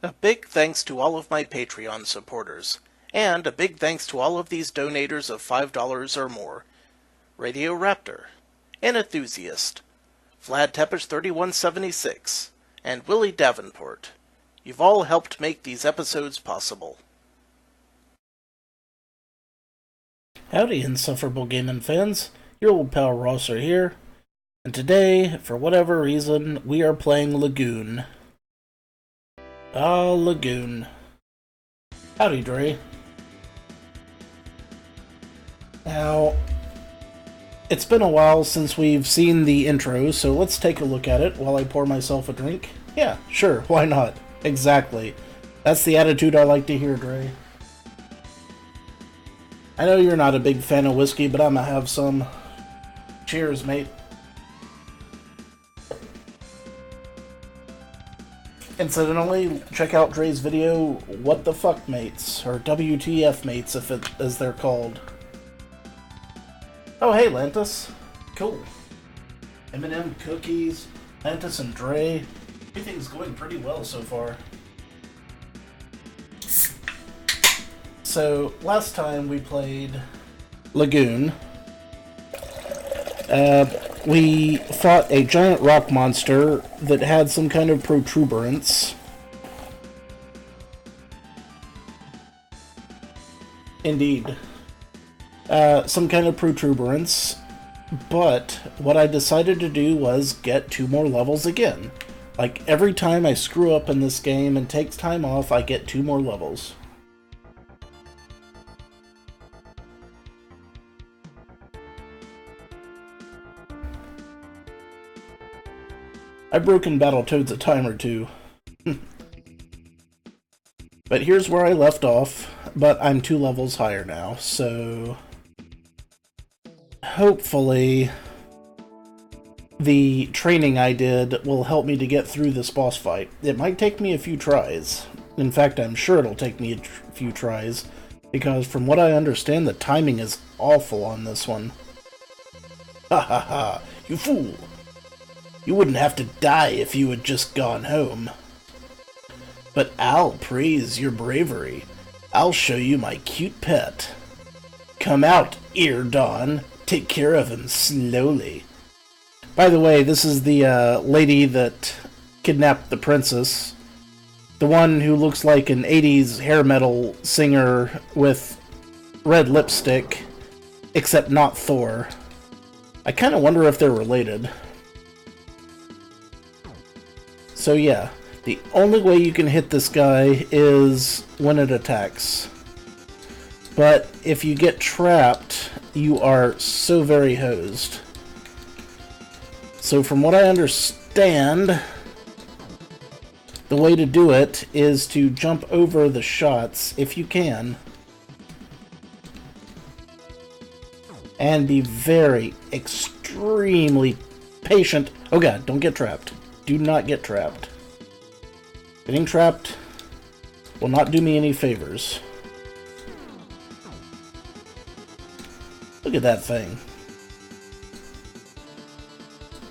A big thanks to all of my Patreon supporters, and a big thanks to all of these donators of $5 or more. Radio Raptor, An Enthusiast, Vlad Tepish 3176, and Willie Davenport. You've all helped make these episodes possible. Howdy, Insufferable Gaming fans. Your old pal Rosser here, and today, for whatever reason, we are playing Lagoon. Lagoon. Howdy, Dre. Now, it's been a while since we've seen the intro, so let's take a look at it while I pour myself a drink. Yeah, sure, why not? Exactly. That's the attitude I like to hear, Dre. I know you're not a big fan of whiskey, but I'm gonna have some. Cheers, mate. Incidentally, check out Dre's video, What the Fuck Mates, or WTF Mates as they're called. Oh hey, Lantis. Cool. M&M cookies, Lantis and Dre. Everything's going pretty well so far. So, last time we played Lagoon, we fought a giant rock monster that had some kind of protuberance. Indeed. Some kind of protuberance. But what I decided to do was get 2 more levels again. Like, every time I screw up in this game and take time off, I get 2 more levels. I've broken Battletoads a time or 2. But here's where I left off, but I'm 2 levels higher now, so hopefully the training I did will help me to get through this boss fight. It might take me a few tries. In fact, I'm sure it'll take me a few tries, because from what I understand, the timing is awful on this one. Ha ha ha, you fool! You wouldn't have to die if you had just gone home. But I'll praise your bravery. I'll show you my cute pet. Come out, Eardon. Take care of him slowly. By the way, this is the lady that kidnapped the princess. The one who looks like an 80s hair metal singer with red lipstick, except not Thor. I kind of wonder if they're related. So yeah, the only way you can hit this guy is when it attacks. But if you get trapped, you are so very hosed. So from what I understand, the way to do it is to jump over the shots if you can. And be very, extremely patient. Oh god, don't get trapped. Do not get trapped. Getting trapped will not do me any favors. Look at that thing.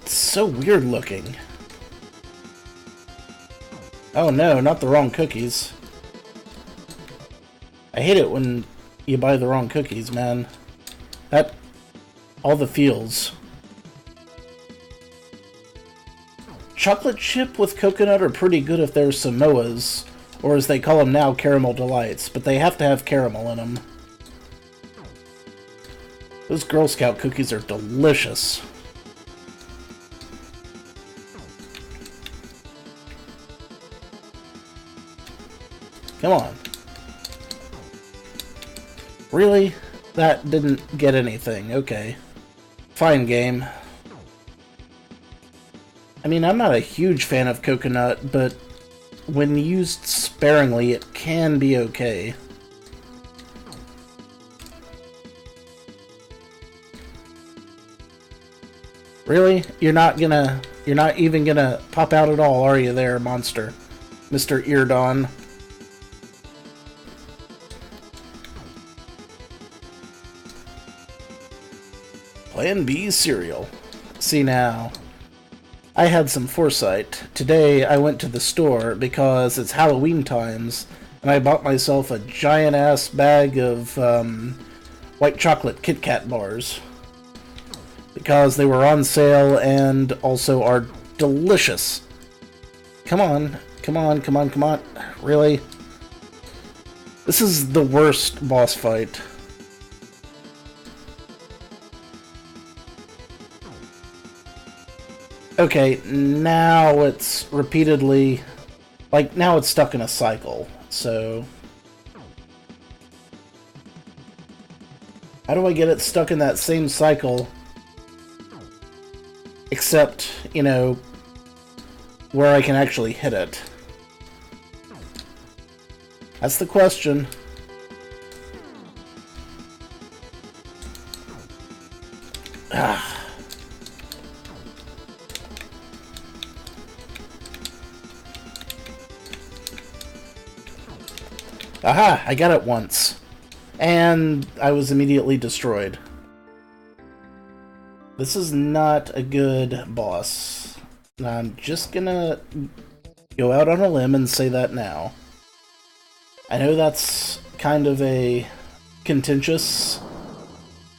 It's so weird looking. Oh no, not the wrong cookies. I hate it when you buy the wrong cookies, man. All the feels. Chocolate chip with coconut are pretty good if they're Samoas, or as they call them now, caramel delights, but they have to have caramel in them. Those Girl Scout cookies are delicious. Come on. Really? That didn't get anything. Okay. Fine, game. I mean, I'm not a huge fan of coconut, but when used sparingly, it can be okay. Really? You're not even gonna pop out at all, are you there, monster? Mr. Eardon. Plan B cereal. See now. I had some foresight. Today I went to the store because it's Halloween times, and I bought myself a giant-ass bag of white chocolate Kit Kat bars. Because they were on sale and also are delicious. Come on, come on, come on, come on. Really? This is the worst boss fight. Okay, now it's repeatedly... Like, now it's stuck in a cycle, so... How do I get it stuck in that same cycle? Except, you know, where I can actually hit it. That's the question. Ah. Aha! I got it once. And I was immediately destroyed. This is not a good boss. I'm just gonna go out on a limb and say that now. I know that's kind of a contentious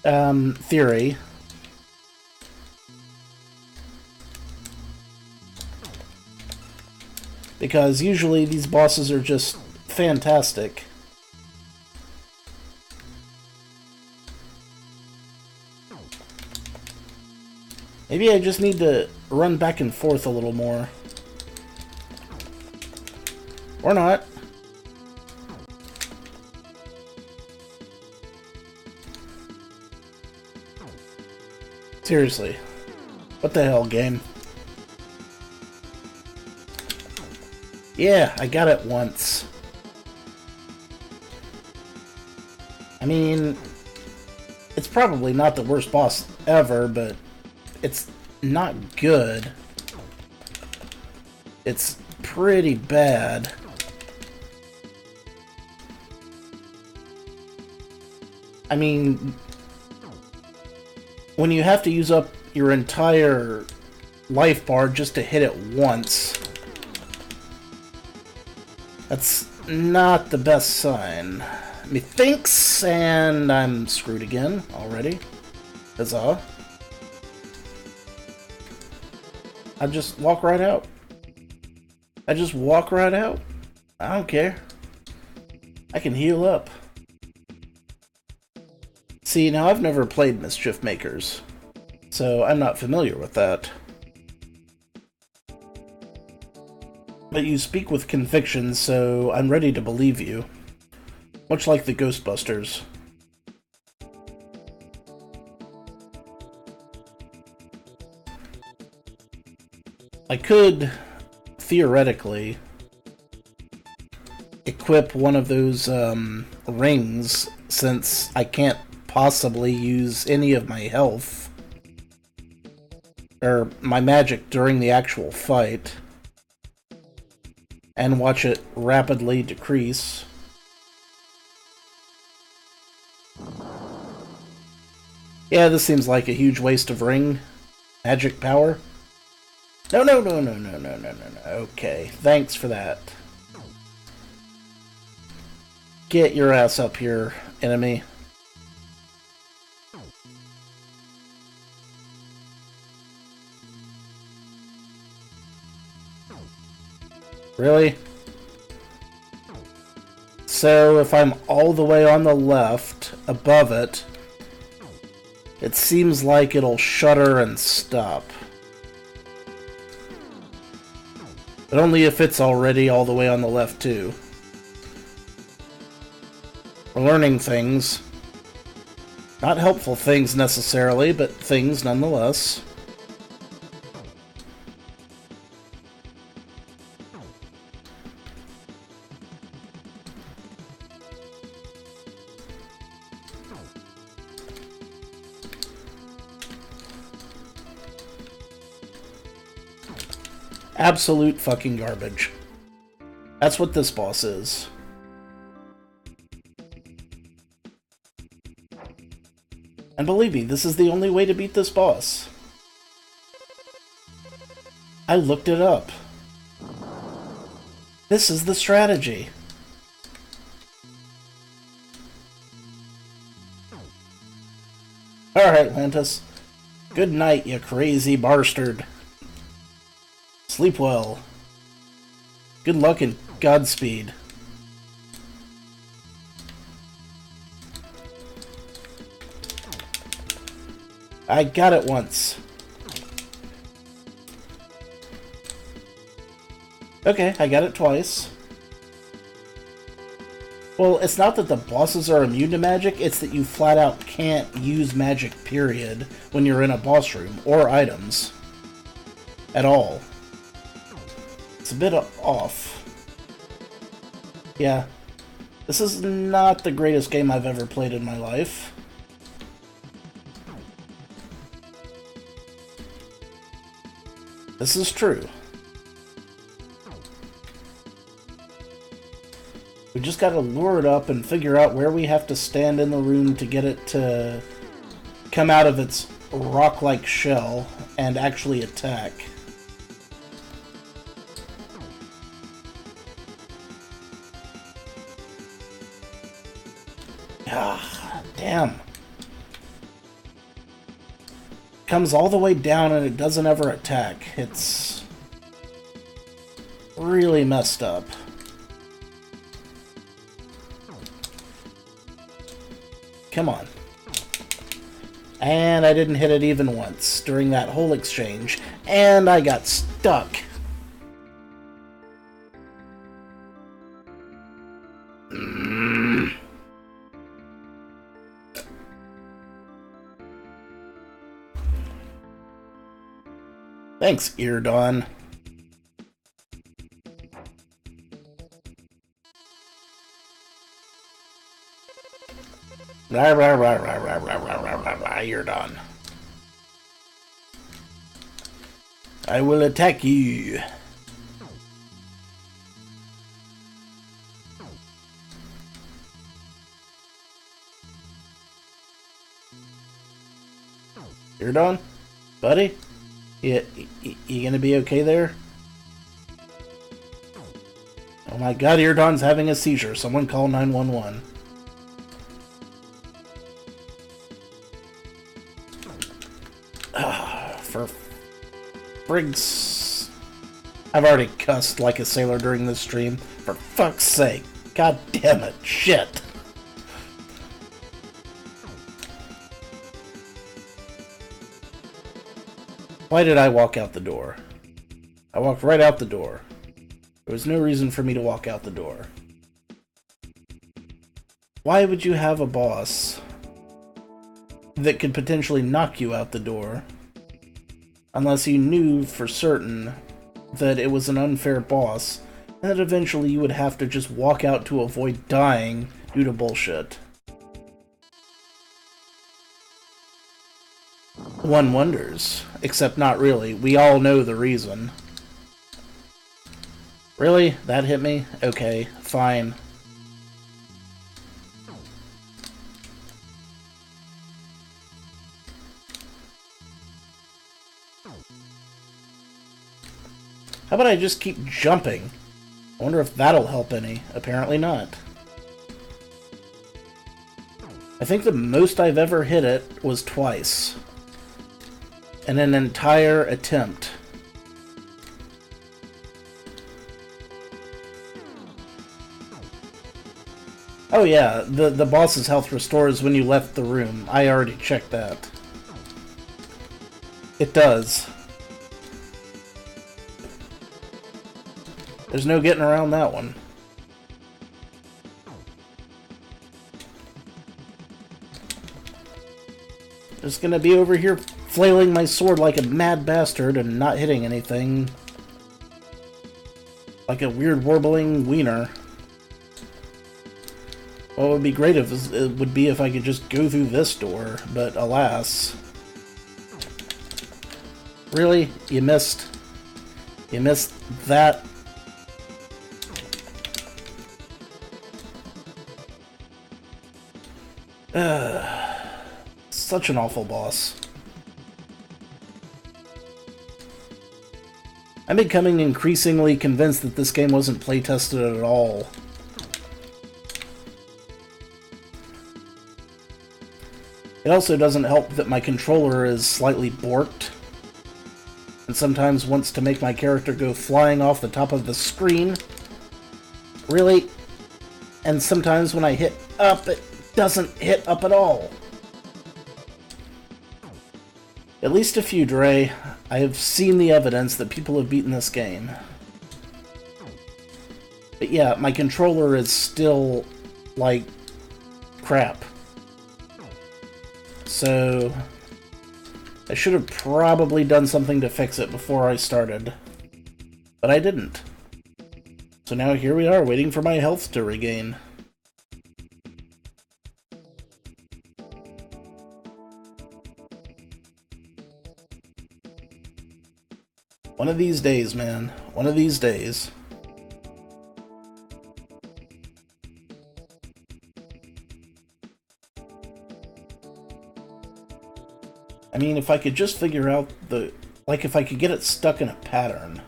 theory. Because usually these bosses are just fantastic. Maybe I just need to run back and forth a little more. Or not. Seriously. What the hell, game? Yeah, I got it once. I mean, it's probably not the worst boss ever, but it's not good. It's pretty bad. I mean, when you have to use up your entire life bar just to hit it once, that's not the best sign. Methinks, and I'm screwed again already. Huzzah. I just walk right out. I just walk right out. I don't care. I can heal up. See, now I've never played Mischief Makers, so I'm not familiar with that. But you speak with conviction, so I'm ready to believe you. Much like the Ghostbusters. I could, theoretically, equip one of those rings, since I can't possibly use any of my health or my magic during the actual fight, and watch it rapidly decrease. Yeah, this seems like a huge waste of ring magic power. No, no, no, no, no, no, no, no, no. Okay, thanks for that. Get your ass up here, enemy. Really? So, if I'm all the way on the left, above it, it seems like it'll shudder and stop. But only if it's already all the way on the left, too. We're learning things. Not helpful things, necessarily, but things nonetheless. Absolute fucking garbage. That's what this boss is. And believe me, this is the only way to beat this boss. I looked it up. This is the strategy. Alright, Lantis. Good night, you crazy bastard. Sleep well. Good luck and Godspeed. I got it once. Okay, I got it twice. Well, it's not that the bosses are immune to magic, it's that you flat out can't use magic, period, when you're in a boss room, or items. At all. It's a bit off. Yeah. This is not the greatest game I've ever played in my life. This is true. We just gotta lure it up and figure out where we have to stand in the room to get it to come out of its rock-like shell and actually attack. Ah, damn. Comes all the way down and it doesn't ever attack. It's really messed up. Come on. And I didn't hit it even once during that whole exchange. And I got stuck. Thanks, Eardon. Rah, rah, rah, rah, rah, rah, rah, rah, rah, rah, Eardon. I will attack you. Eardon? Buddy? You gonna be okay there? Oh my god, Eardon's having a seizure. Someone call 911. For frigs. I've already cussed like a sailor during this stream. For fuck's sake. God damn it. Shit. Why did I walk out the door? I walked right out the door. There was no reason for me to walk out the door. Why would you have a boss that could potentially knock you out the door unless you knew for certain that it was an unfair boss and that eventually you would have to just walk out to avoid dying due to bullshit? One wonders. Except not really. We all know the reason. Really? That hit me? Okay, fine. How about I just keep jumping? I wonder if that'll help any. Apparently not. I think the most I've ever hit it was twice. In an entire attempt. Oh yeah, the boss's health restores when you left the room. I already checked that. It does. There's no getting around that one. Just gonna be over here flailing my sword like a mad bastard and not hitting anything. Like a weird warbling wiener. What would be great if it would be if I could just go through this door, but alas. Really? You missed? You missed that? Such an awful boss. I'm becoming increasingly convinced that this game wasn't playtested at all. It also doesn't help that my controller is slightly borked, and sometimes wants to make my character go flying off the top of the screen. Really? And sometimes when I hit up, it doesn't hit up at all. At least a few, Dre. I have seen the evidence that people have beaten this game. But yeah, my controller is still, like, crap. So I should have probably done something to fix it before I started. But I didn't. So now here we are, waiting for my health to regain. One of these days, man. One of these days. I mean, if I could just figure out the... Like, if I could get it stuck in a pattern.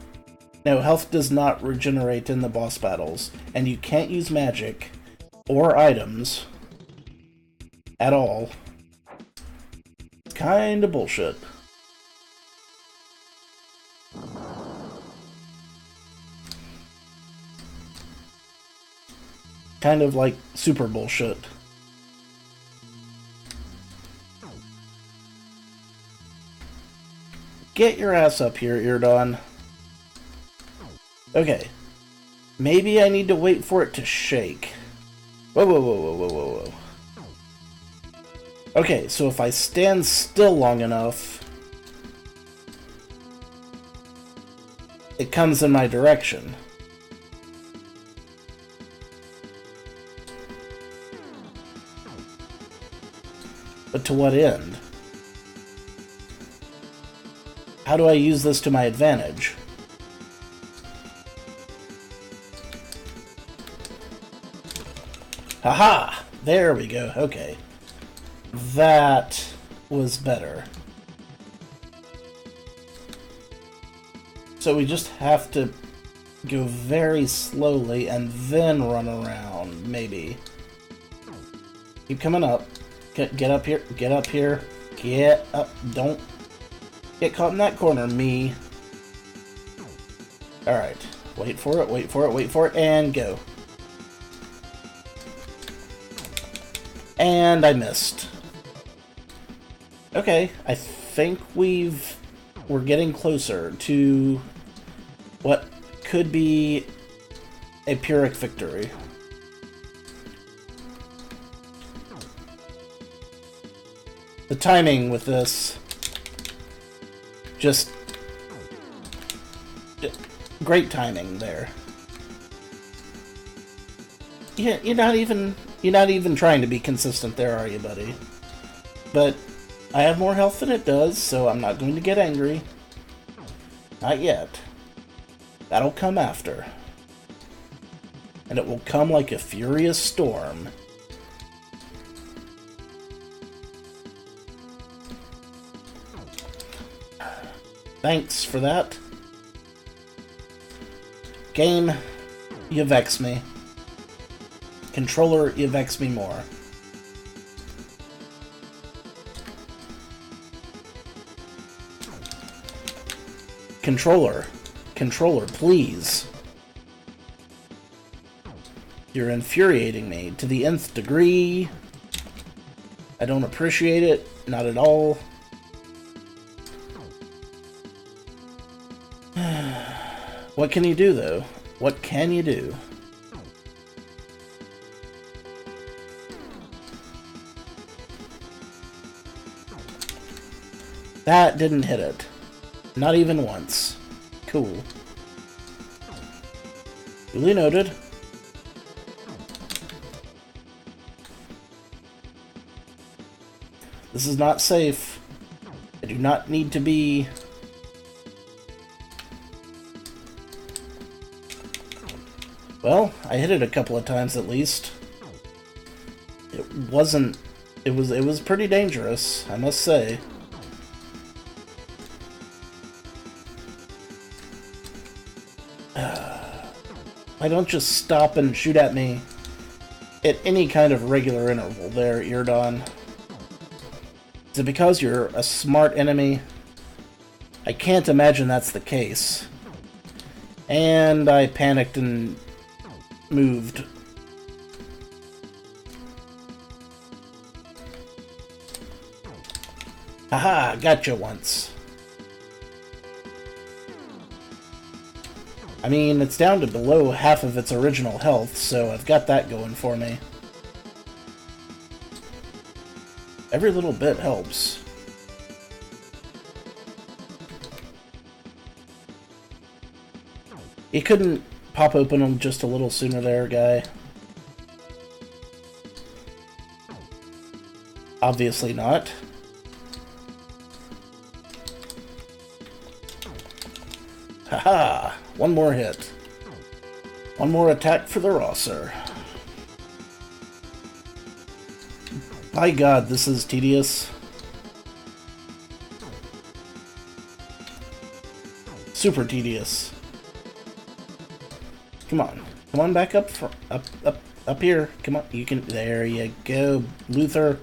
No, health does not regenerate in the boss battles, and you can't use magic or items at all. It's kinda bullshit. Kind of like super bullshit. Get your ass up here, Eardon. Okay. Maybe I need to wait for it to shake. Whoa, whoa, whoa, whoa, whoa, whoa, whoa. Okay, so if I stand still long enough, it comes in my direction. But to what end? How do I use this to my advantage? Haha! There we go. Okay. That was better. So we just have to go very slowly and then run around, maybe. Keep coming up. Get up here. Get up here. Get up. Don't get caught in that corner, me. Alright. Wait for it, wait for it, wait for it, and go. And I missed. Okay, I think we're getting closer to what could be a Pyrrhic victory. The timing with this, just great timing there. You're not even trying to be consistent there, are you, buddy? But I have more health than it does, so I'm not going to get angry. Not yet. That'll come after. And it will come like a furious storm. Thanks for that. Game, you vex me. Controller, you vex me more. Controller, please. You're infuriating me to the nth degree. I don't appreciate it, not at all. What can you do, though? What can you do? That didn't hit it. Not even once. Cool. Duly noted. This is not safe. I do not need to be... Well, I hit it a couple of times at least. It wasn't... It was pretty dangerous, I must say. Why don't just stop and shoot at me at any kind of regular interval there, Eardon? Is it because you're a smart enemy? I can't imagine that's the case. And I panicked and moved. Haha, gotcha once. I mean, it's down to below half of its original health, so I've got that going for me. Every little bit helps. You couldn't pop open them just a little sooner there, guy. Obviously not. Haha! One more hit. One more attack for the Rosser. My god, this is tedious. Super tedious. Come on. Come on back up up here. Come on. You can. There you go, Luther.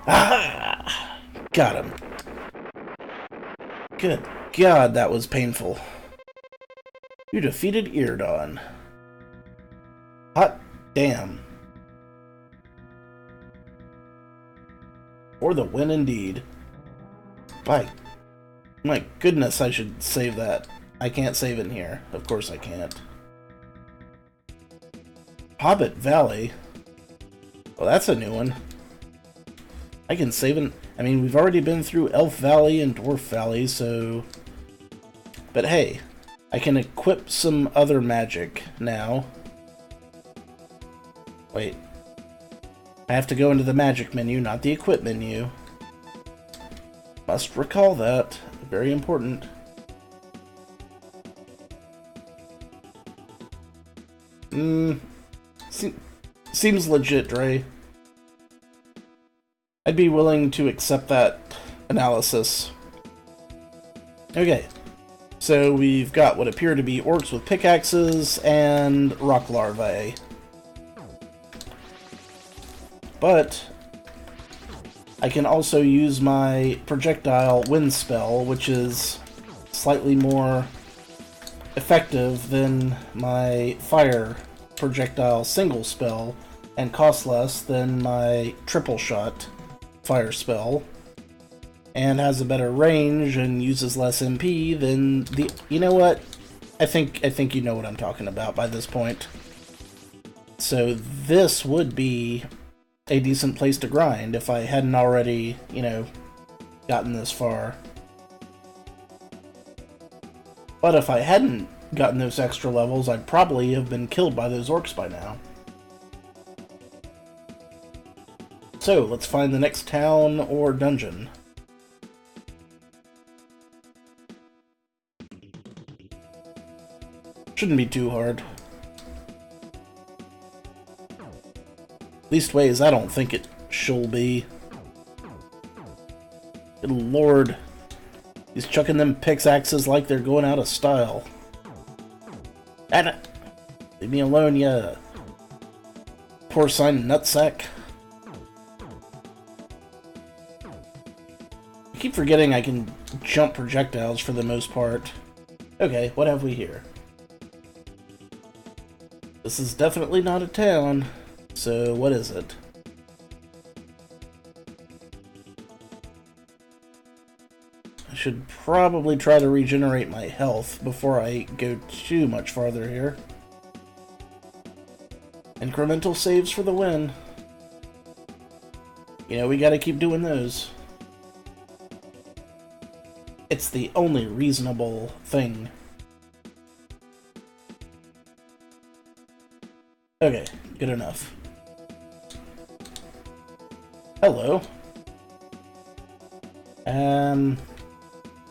Ah! Got him. Good God, that was painful. You defeated Eardon. Hot damn. For the win indeed. My goodness, I should save that. I can't save in here. Of course I can't. Hobbit Valley. Well, that's a new one. I can save in... I mean, we've already been through Elf Valley and Dwarf Valley, so... But hey, I can equip some other magic now. Wait. I have to go into the magic menu, not the equip menu. Must recall that. Very important. Seems legit, Dre. I'd be willing to accept that analysis. Okay. So we've got what appear to be orcs with pickaxes and rock larvae. But I can also use my projectile wind spell, which is slightly more effective than my fire projectile single spell and costs less than my triple shot fire spell, and has a better range and uses less MP than the... You know what? I think you know what I'm talking about by this point. So this would be a decent place to grind if I hadn't already, you know, gotten this far. But if I hadn't gotten those extra levels, I'd probably have been killed by those orcs by now. So, let's find the next town or dungeon. Shouldn't be too hard. Leastways, I don't think it shall be. Good lord. He's chucking them pickaxes like they're going out of style. Leave me alone, ya porcine nutsack. I keep forgetting I can jump projectiles for the most part. Okay, what have we here? This is definitely not a town. So, what is it? I should probably try to regenerate my health before I go too much farther here. Incremental saves for the win. You know, we gotta keep doing those. It's the only reasonable thing. Okay, good enough. Hello.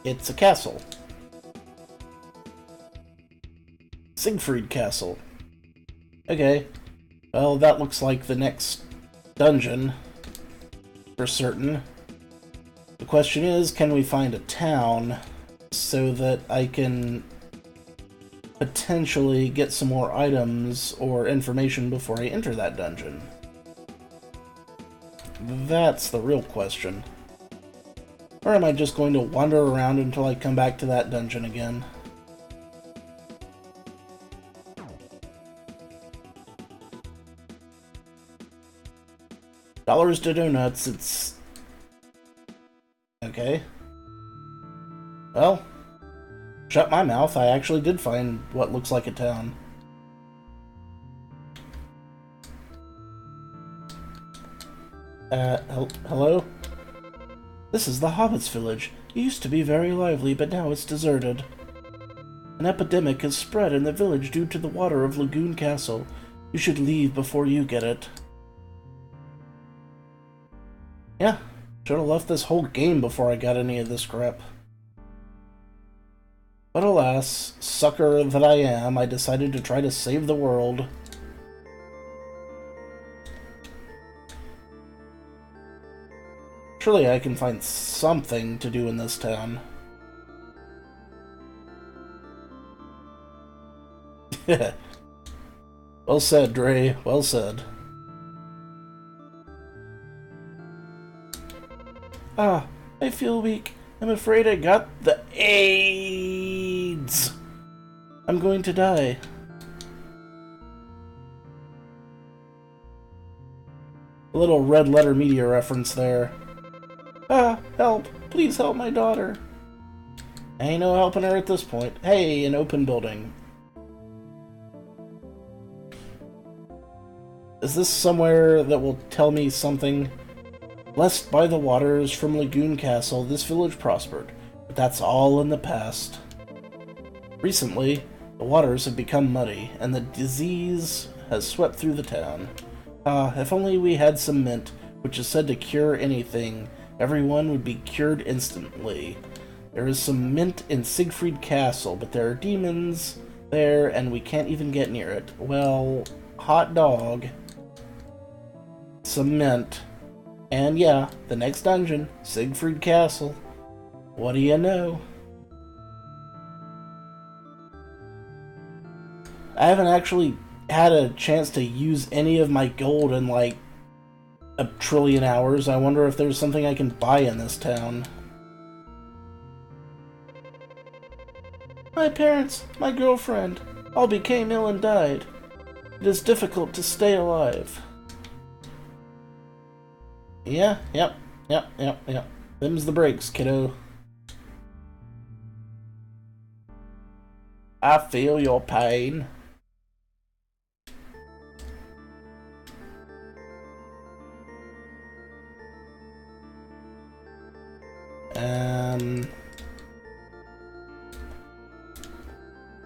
It's a castle. Siegfried Castle. Okay. Well, that looks like the next dungeon. For certain. The question is, can we find a town so that I can potentially get some more items or information before I enter that dungeon? That's the real question. Or am I just going to wander around until I come back to that dungeon again? Dollars to donuts, it's... Okay. Well, shut my mouth, I actually did find what looks like a town. Hello? This is the Hobbit's village. It used to be very lively, but now it's deserted. An epidemic has spread in the village due to the water of Lagoon Castle. You should leave before you get it. Yeah, should have left this whole game before I got any of this crap. But alas, sucker that I am, I decided to try to save the world. Surely I can find something to do in this town. Well said, Dre. Well said. Ah, I feel weak. I'm afraid I got the AIDS. I'm going to die. A little Red Letter Media reference there. Ah, help. Please help my daughter. Ain't no helping her at this point. Hey, an open building. Is this somewhere that will tell me something? Blessed by the waters from Lagoon Castle, this village prospered, but that's all in the past. Recently, the waters have become muddy, and the disease has swept through the town. Ah, if only we had some mint, which is said to cure anything, everyone would be cured instantly. There is some mint in Siegfried Castle, but there are demons there, and we can't even get near it. Well, hot dog. Some mint. And yeah, the next dungeon, Siegfried Castle. What do you know? I haven't actually had a chance to use any of my gold in like a trillion hours. I wonder if there's something I can buy in this town. My parents, my girlfriend, all became ill and died. It is difficult to stay alive. Yeah, yep. Them's the breaks, kiddo. I feel your pain.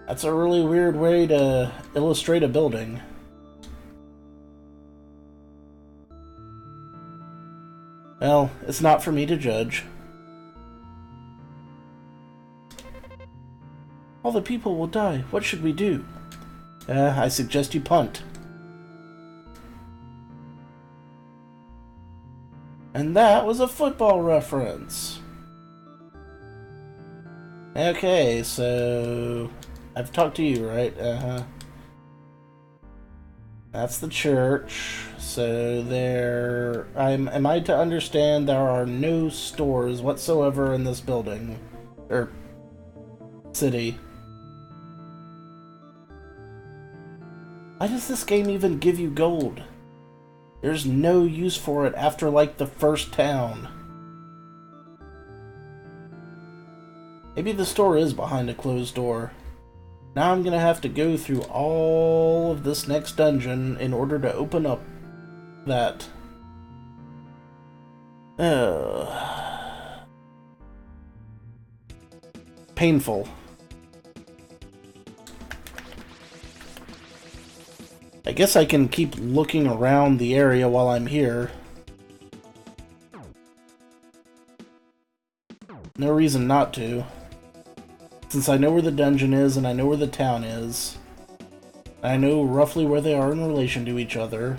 That's a really weird way to illustrate a building. Well, it's not for me to judge. All the people will die. What should we do? I suggest you punt. And that was a football reference. Okay, so I've talked to you, right? That's the church. So there... am I to understand there are no stores whatsoever in this building? Or... city. Why does this game even give you gold? There's no use for it after, like, the first town. Maybe the store is behind a closed door. Now I'm gonna have to go through all of this next dungeon in order to open up that. Painful. I guess I can keep looking around the area while I'm here. No reason not to. Since I know where the dungeon is, and I know where the town is. I know roughly where they are in relation to each other.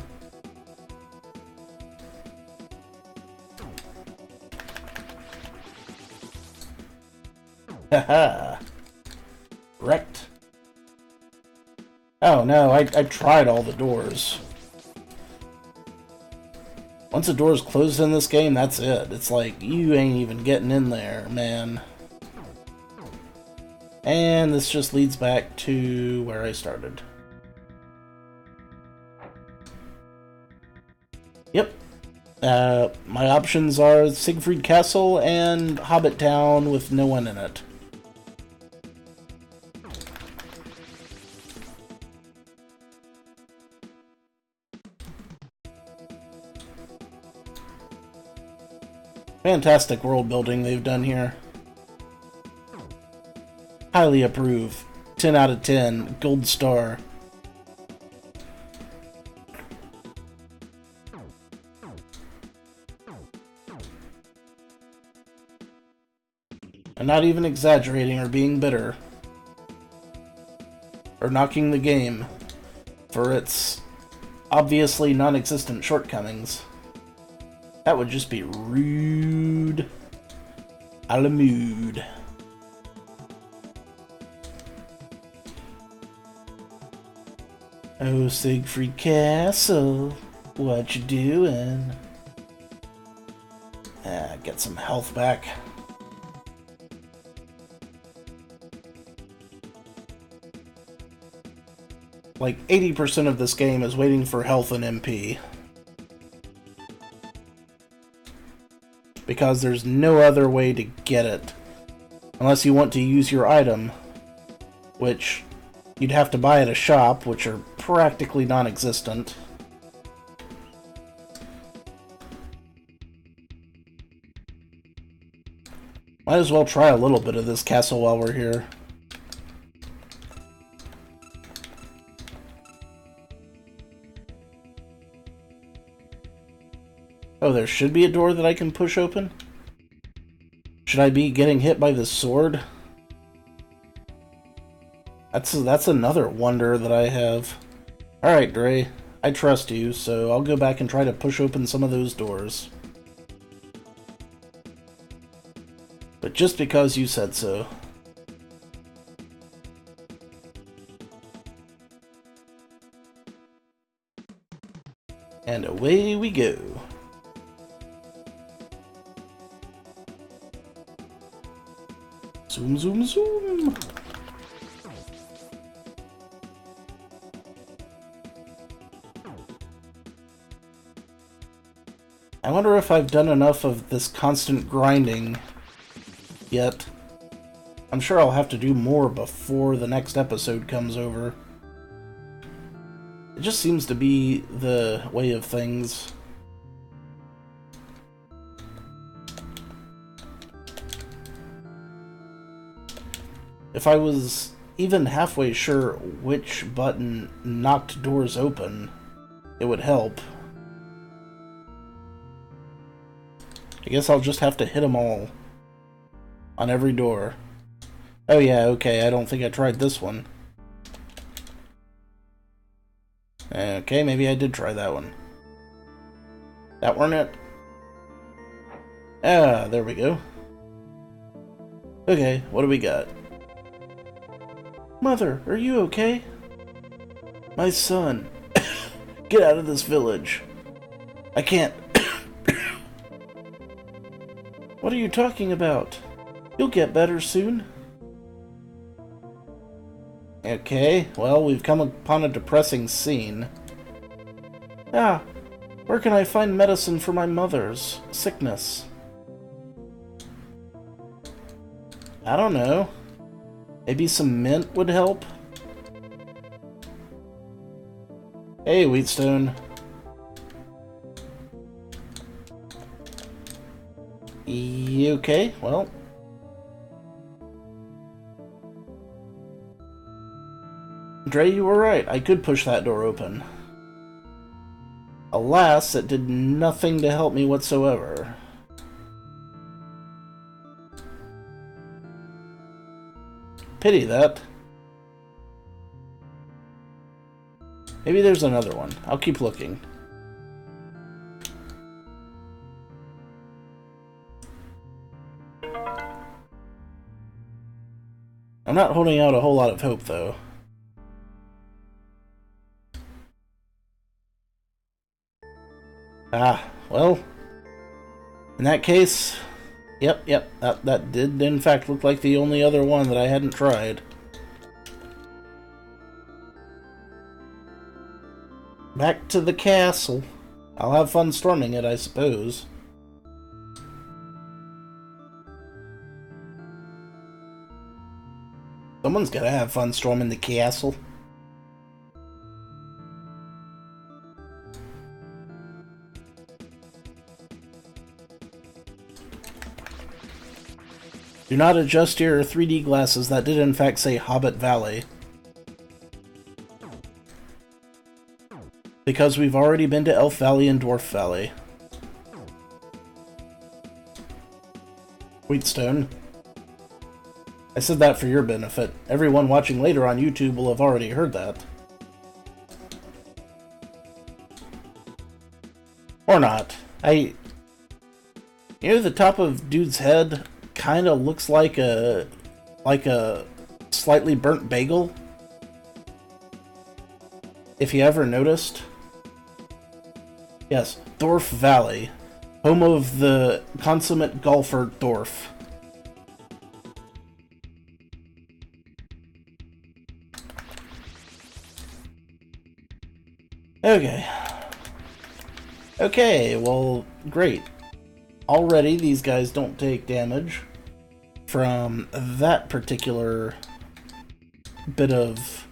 Haha. Wrecked. Oh no, I tried all the doors. Once a door is closed in this game, that's it. It's like, you ain't even getting in there, man. And this just leads back to where I started. Yep. My options are Siegfried Castle and Hobbit Town with no one in it. Fantastic world building they've done here. Highly approve. 10 out of 10. Gold star. I'm not even exaggerating or being bitter. Or knocking the game for its obviously non-existent shortcomings. That would just be rude. A la mood. Oh, Siegfried Castle, what you doing? Get some health back. Like 80% of this game is waiting for health and MP. Because there's no other way to get it. Unless you want to use your item, which you'd have to buy at a shop, which are practically non-existent. Might as well try a little bit of this castle while we're here. Oh, there should be a door that I can push open? Should I be getting hit by this sword? That's another wonder that I have. Alright, Dre. I trust you, so I'll go back and try to push open some of those doors. But just because you said so. And away we go. Zoom, zoom, zoom! I wonder if I've done enough of this constant grinding yet. I'm sure I'll have to do more before the next episode comes over. It just seems to be the way of things. If I was even halfway sure which button knocked doors open, it would help. I guess I'll just have to hit them all. On every door. Oh yeah, okay, I don't think I tried this one. Okay, maybe I did try that one. That weren't it? Ah, there we go. Okay, what do we got? Mother, are you okay? My son. Get out of this village. I can't. What are you talking about? You'll get better soon. Okay, well, we've come upon a depressing scene. Ah, where can I find medicine for my mother's sickness? I don't know. Maybe some mint would help? Hey, Wheatstone. Okay, well. Dre, you were right. I could push that door open. Alas, it did nothing to help me whatsoever. Pity that. Maybe there's another one. I'll keep looking. I'm not holding out a whole lot of hope, though. Ah, well, in that case, yep, that did in fact look like the only other one that I hadn't tried. Back to the castle. I'll have fun storming it, I suppose. Someone's gotta have fun storming the castle. Do not adjust your 3D glasses. That did in fact say Hobbit Valley. Because we've already been to Elf Valley and Dwarf Valley. Wheatstone. I said that for your benefit. Everyone watching later on YouTube will have already heard that. Or not. You know, the top of dude's head kind of looks like a slightly burnt bagel. If you ever noticed. Yes, Dwarf Valley, home of the consummate golfer Dwarf. Okay. Okay, well, great. Already these guys don't take damage from that particular bit of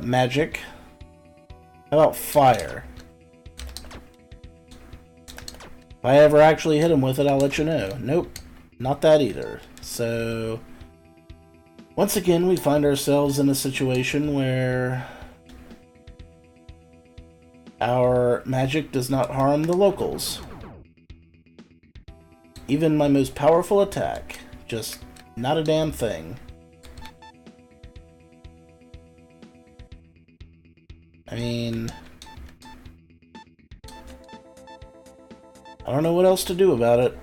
magic. How about fire? If I ever actually hit him with it, I'll let you know. Nope, not that either. So, once again, we find ourselves in a situation where our magic does not harm the locals. Even my most powerful attack. Just not a damn thing. I mean, I don't know what else to do about it.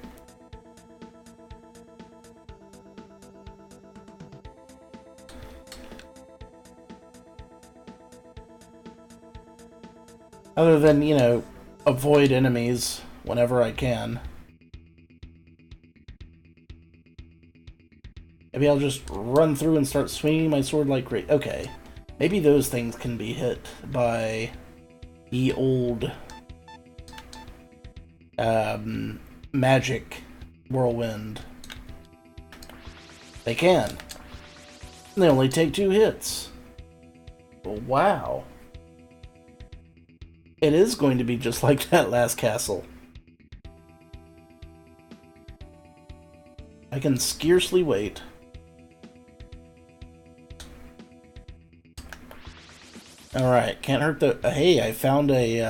Other than, you know, avoid enemies whenever I can. Maybe I'll just run through and start swinging my sword like crazy. Okay. Maybe those things can be hit by the old magic whirlwind. They can. They only take 2 hits. Wow. It is going to be just like that last castle. I can scarcely wait. Alright, can't hurt the... hey, I found a,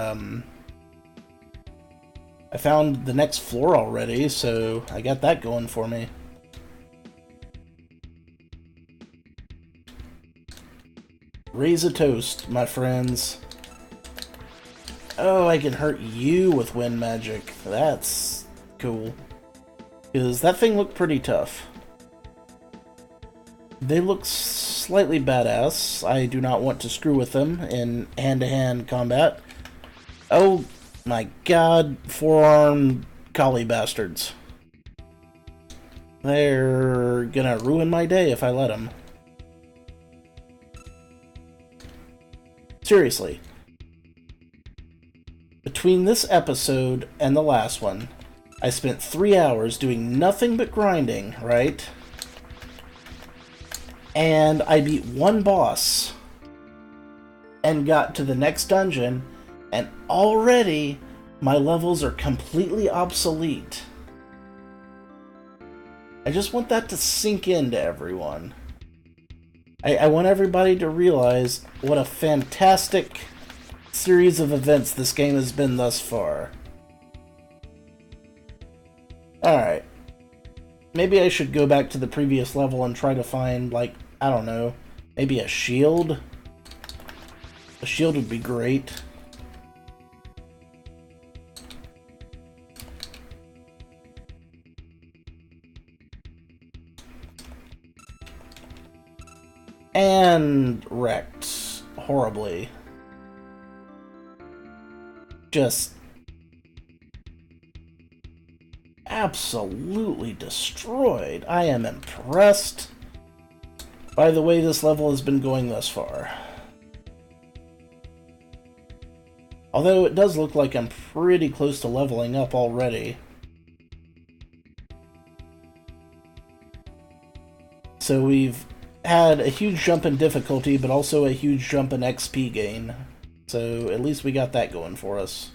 I found the next floor already, so I got that going for me. Raise a toast, my friends. Oh, I can hurt you with wind magic. That's cool. Because that thing looked pretty tough. They look slightly badass. I do not want to screw with them in hand-to-hand combat. Oh my god, 4-armed collie bastards. They're gonna ruin my day if I let them. Seriously. Between this episode and the last one, I spent 3 hours doing nothing but grinding, right? And I beat one boss and got to the next dungeon, and already my levels are completely obsolete. I just want that to sink into everyone. I want everybody to realize what a fantastic series of events this game has been thus far. Alright. Maybe I should go back to the previous level and try to find, like, I don't know, maybe a shield? A shield would be great. And wrecked horribly. Just absolutely destroyed. I am impressed by the way this level has been going thus far. Although it does look like I'm pretty close to leveling up already. So we've had a huge jump in difficulty, but also a huge jump in XP gain. So at least we got that going for us.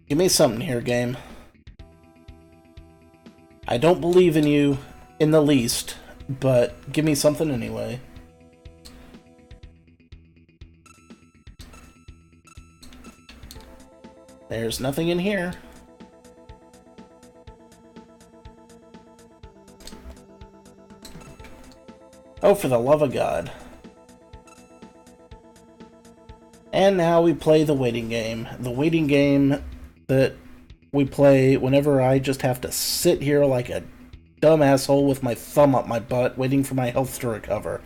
Give me something here, game. I don't believe in you in the least, but give me something anyway. There's nothing in here. Oh, for the love of God. And now we play the waiting game. The waiting game that we play whenever I just have to sit here like a dumb asshole with my thumb up my butt waiting for my health to recover.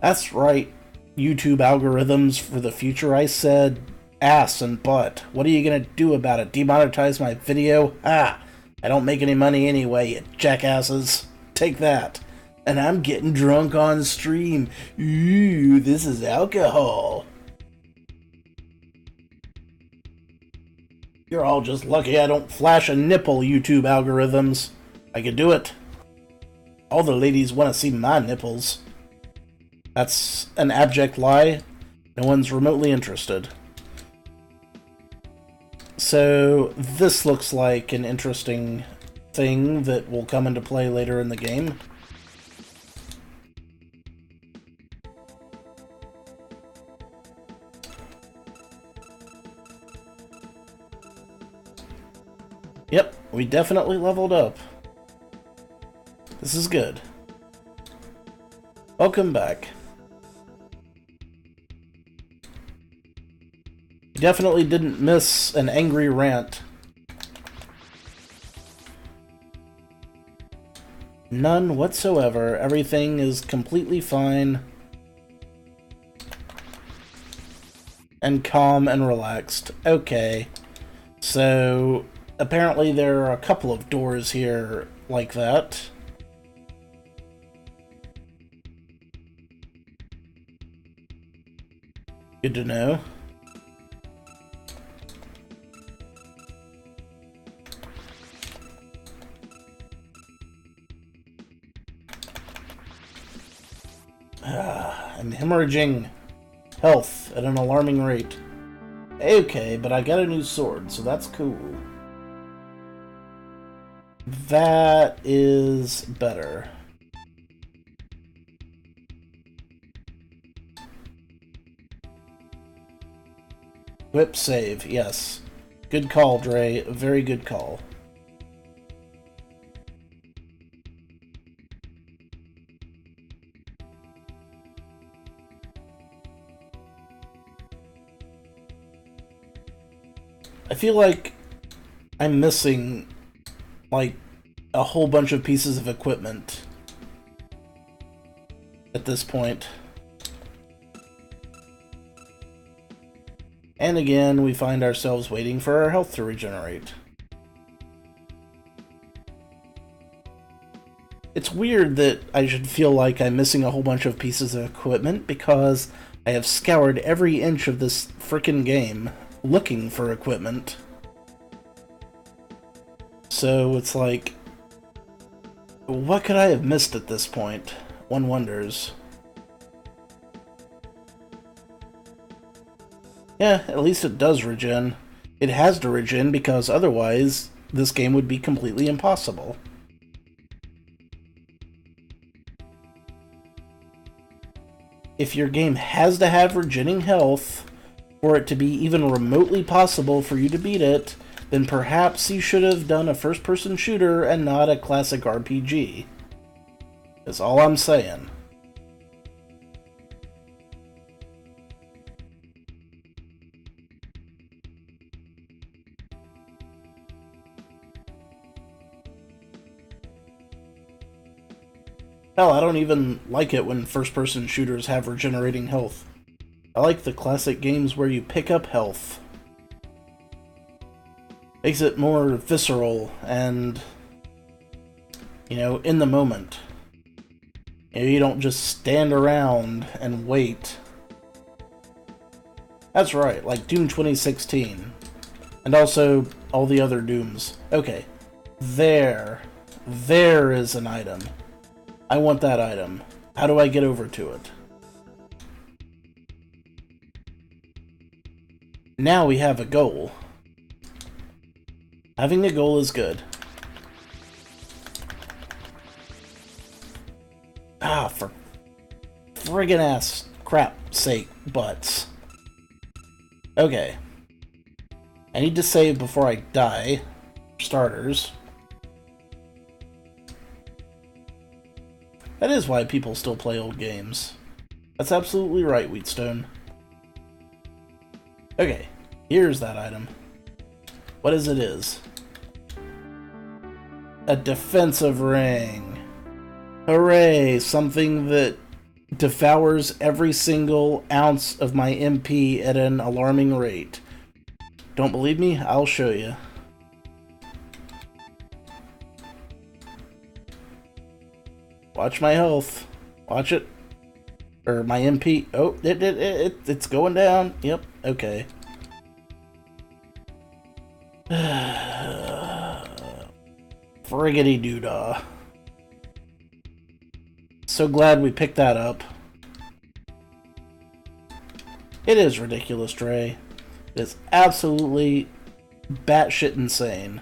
That's right, YouTube algorithms for the future. I said ass and butt. What are you gonna do about it? Demonetize my video? Ah! I don't make any money anyway, you jackasses. Take that. And I'm getting drunk on stream. Ooh, this is alcohol. You're all just lucky I don't flash a nipple, YouTube algorithms. I could do it. All the ladies want to see my nipples. That's an abject lie. No one's remotely interested. So, this looks like an interesting thing that will come into play later in the game. Yep, we definitely leveled up. This is good. Welcome back. You definitely didn't miss an angry rant. None whatsoever. Everything is completely fine. And calm and relaxed. Okay. So, apparently there are a couple of doors here like that. Good to know. I'm hemorrhaging health at an alarming rate. Okay, but I got a new sword, so that's cool. That is better. Whip save, yes. Good call, Dre. Very good call. I feel like I'm missing, like, a whole bunch of pieces of equipment at this point. And again, we find ourselves waiting for our health to regenerate. It's weird that I should feel like I'm missing a whole bunch of pieces of equipment, because I have scoured every inch of this frickin' game looking for equipment. So it's like, what could I have missed at this point? One wonders. Yeah, at least it does regen. It has to regen because otherwise this game would be completely impossible. If your game has to have regenning health for it to be even remotely possible for you to beat it, then perhaps you should have done a first-person shooter and not a classic RPG. That's all I'm saying. Hell, I don't even like it when first-person shooters have regenerating health. I like the classic games where you pick up health. Makes it more visceral and, you know, in the moment. You know, you don't just stand around and wait. That's right, like Doom 2016. And also all the other Dooms. Okay. There is an item. I want that item. How do I get over to it? Now we have a goal. Having a goal is good. Ah, for friggin' ass crap sake, butts. Okay. I need to save before I die. For starters. That is why people still play old games. That's absolutely right, Wheatstone. Okay, here's that item. What is it? A defensive ring. Hooray! Something that devours every single ounce of my MP at an alarming rate. Don't believe me? I'll show you. Watch my health. Watch it. Or my MP. Oh, it's going down. Yep, okay. Friggity doodah. So glad we picked that up. It is ridiculous, Dre. It is absolutely batshit insane.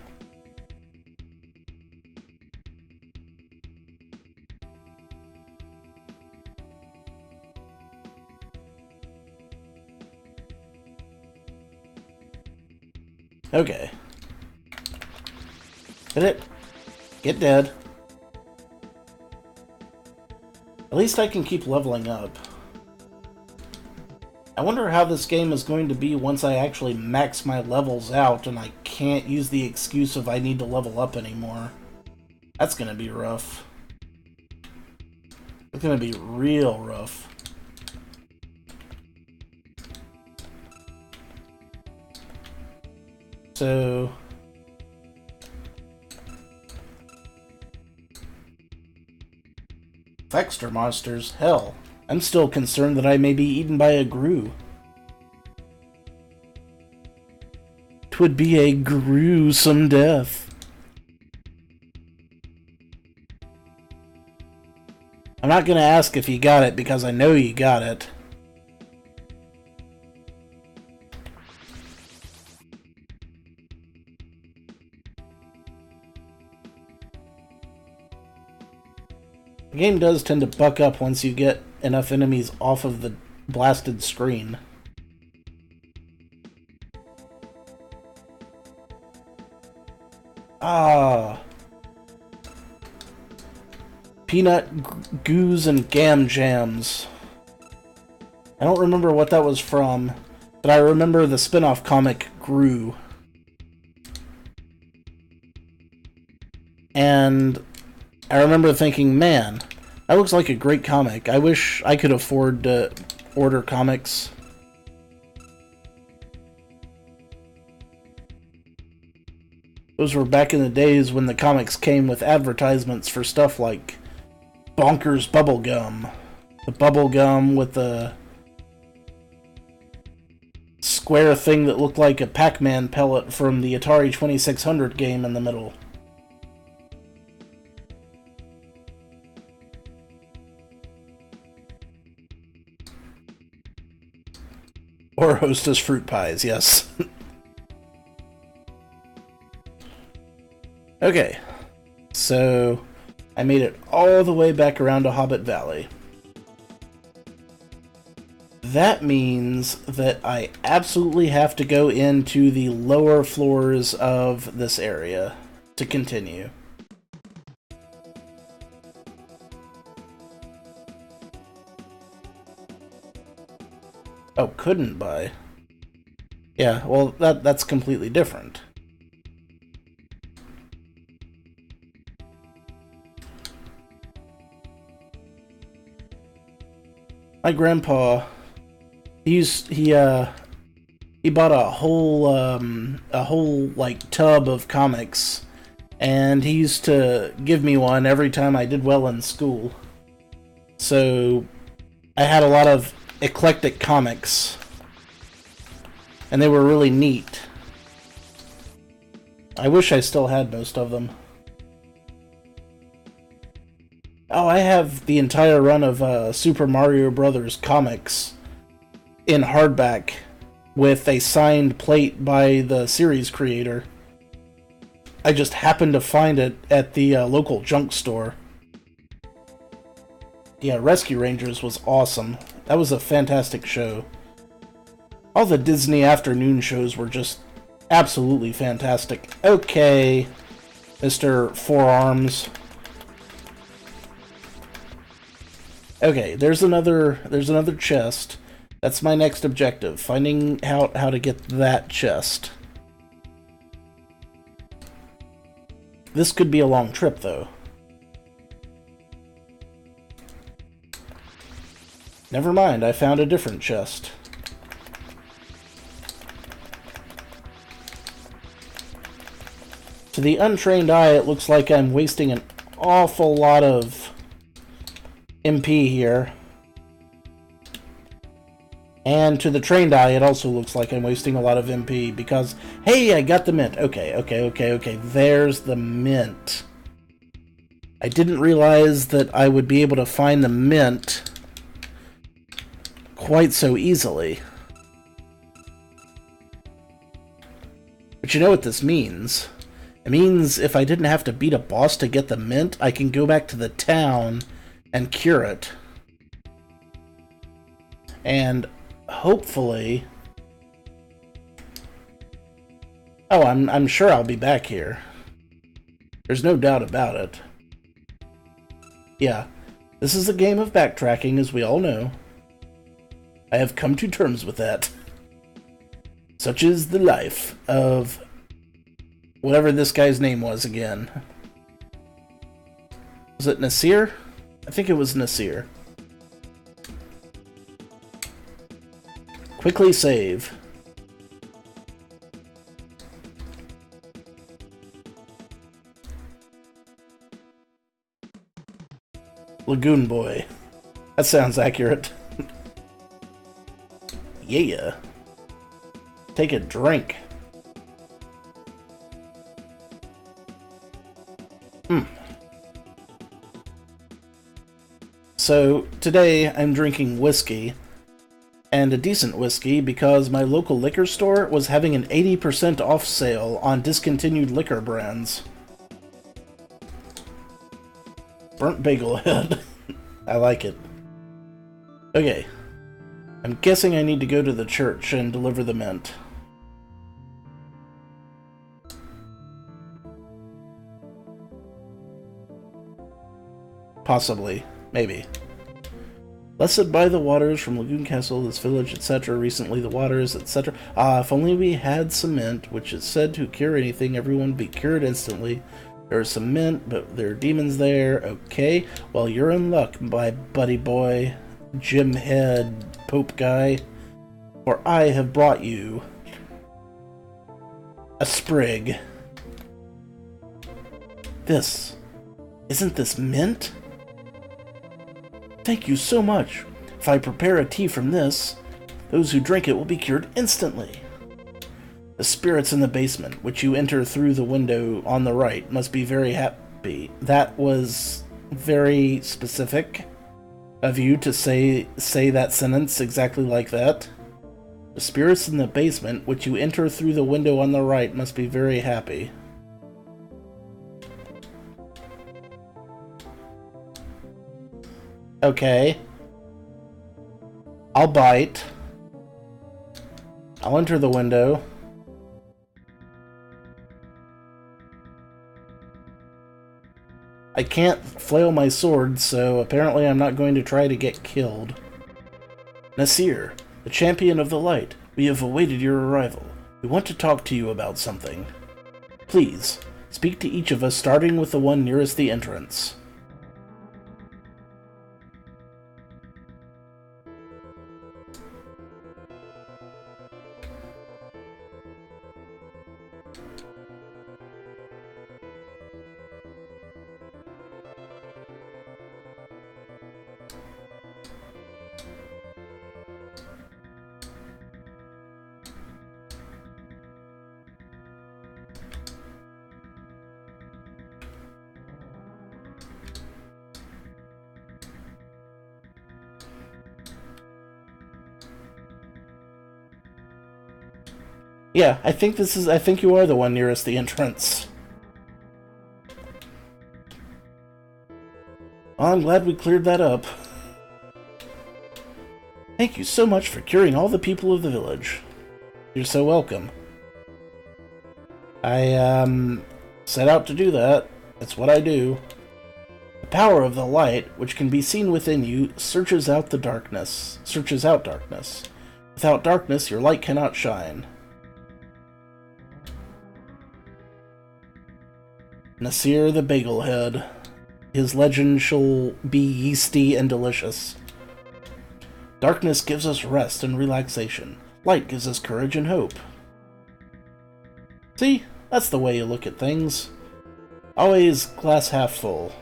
Okay. Hit it. Get dead. At least I can keep leveling up. I wonder how this game is going to be once I actually max my levels out and I can't use the excuse of I need to level up anymore. That's gonna be rough. It's gonna be real rough. So... Vexter monsters, hell. I'm still concerned that I may be eaten by a grue. 'Twould be a gruesome death. I'm not gonna ask if you got it because I know you got it. The game does tend to buck up once you get enough enemies off of the blasted screen. Ah. Peanut goos and gam jams. I don't remember what that was from, but I remember the spin-off comic Gru. And I remember thinking, man, that looks like a great comic. I wish I could afford to order comics. Those were back in the days when the comics came with advertisements for stuff like Bonkers Bubblegum. The bubblegum with the square thing that looked like a Pac-Man pellet from the Atari 2600 game in the middle. Or Hostess fruit pies, yes. Okay, so I made it all the way back around to Hobbit Valley. That means that I absolutely have to go into the lower floors of this area to continue. Oh, couldn't buy. Yeah, well, that's completely different. My grandpa, he bought a whole like tub of comics, and he used to give me one every time I did well in school. So I had a lot of eclectic comics, and they were really neat. I wish I still had most of them. Oh, I have the entire run of Super Mario Brothers comics in hardback with a signed plate by the series creator. I just happened to find it at the local junk store. Yeah, Rescue Rangers was awesome. That was a fantastic show. All the Disney afternoon shows were just absolutely fantastic. Okay, Mr. Forearms. Okay, there's another chest. That's my next objective, finding out how to get that chest. This could be a long trip, though. Never mind, I found a different chest. To the untrained eye, it looks like I'm wasting an awful lot of MP here. And to the trained eye, it also looks like I'm wasting a lot of MP because, hey, I got the mint. Okay. There's the mint. I didn't realize that I would be able to find the mint quite so easily. But you know what this means? It means if I didn't have to beat a boss to get the mint, I can go back to the town and cure it. And hopefully... Oh, I'm sure I'll be back here. There's no doubt about it. Yeah, this is a game of backtracking, as we all know. I have come to terms with that. Such is the life of whatever this guy's name was again. Was it Nasir? I think it was Nasir. Quickly save. Lagoon boy. That sounds accurate. Yeah. Take a drink. So, today I'm drinking whiskey, and a decent whiskey because my local liquor store was having an 80% off sale on discontinued liquor brands. Burnt bagel head. I like it. Okay. I'm guessing I need to go to the church and deliver the mint. Possibly. Maybe. Blessed by the waters from Lagoon Castle, this village, etc. Recently the waters, etc. Ah, if only we had some mint, which is said to cure anything, everyone would be cured instantly. There's some mint, but there are demons there. Okay. Well, you're in luck, my buddy boy, Jim Head, Pope guy. For I have brought you a sprig. This. Isn't this mint? Thank you so much. If I prepare a tea from this, those who drink it will be cured instantly. The spirits in the basement, which you enter through the window on the right, must be very happy. That was very specific of you to say that sentence exactly like that. The spirits in the basement, which you enter through the window on the right, must be very happy. Okay. I'll bite. I'll enter the window. I can't flail my sword, so apparently I'm not going to try to get killed. Nasir, the champion of the light, we have awaited your arrival. We want to talk to you about something. Please, speak to each of us, starting with the one nearest the entrance. Yeah, I think you are the one nearest the entrance. Well, I'm glad we cleared that up. Thank you so much for curing all the people of the village. You're so welcome. I, set out to do that. That's what I do. The power of the light, which can be seen within you, searches out darkness. Without darkness, your light cannot shine. Nasir the Bagelhead. His legend shall be yeasty and delicious. Darkness gives us rest and relaxation. Light gives us courage and hope. See? That's the way you look at things. Always glass half full.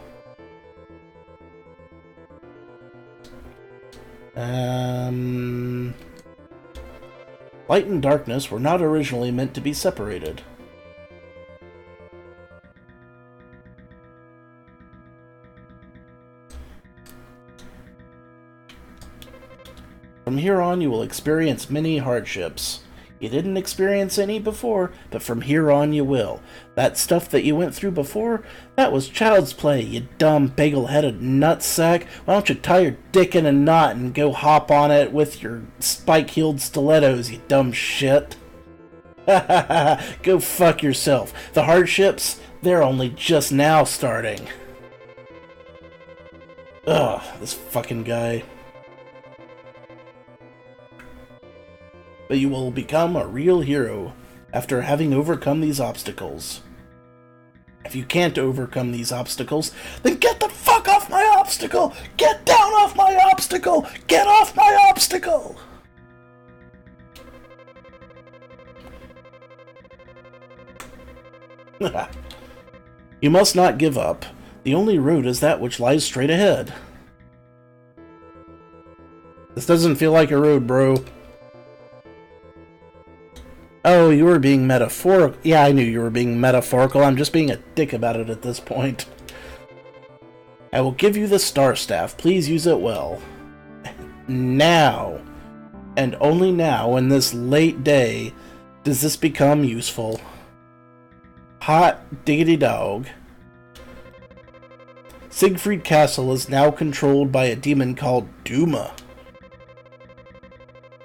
Light and darkness were not originally meant to be separated. From here on, you will experience many hardships. You didn't experience any before, but from here on you will. That stuff that you went through before, that was child's play, you dumb bagel-headed nutsack. Why don't you tie your dick in a knot and go hop on it with your spike-heeled stilettos, you dumb shit? Ha ha ha, go fuck yourself. The hardships, they're only just now starting. Ugh, this fucking guy. But you will become a real hero after having overcome these obstacles. If you can't overcome these obstacles, then get the fuck off my obstacle! Get down off my obstacle! Get off my obstacle! You must not give up. The only road is that which lies straight ahead. This doesn't feel like a road, bro. Oh, you were being metaphorical. Yeah, I knew you were being metaphorical. I'm just being a dick about it at this point. I will give you the Star Staff. Please use it well. Now, and only now, in this late day, does this become useful. Hot diggity dog. Siegfried Castle is now controlled by a demon called Duma.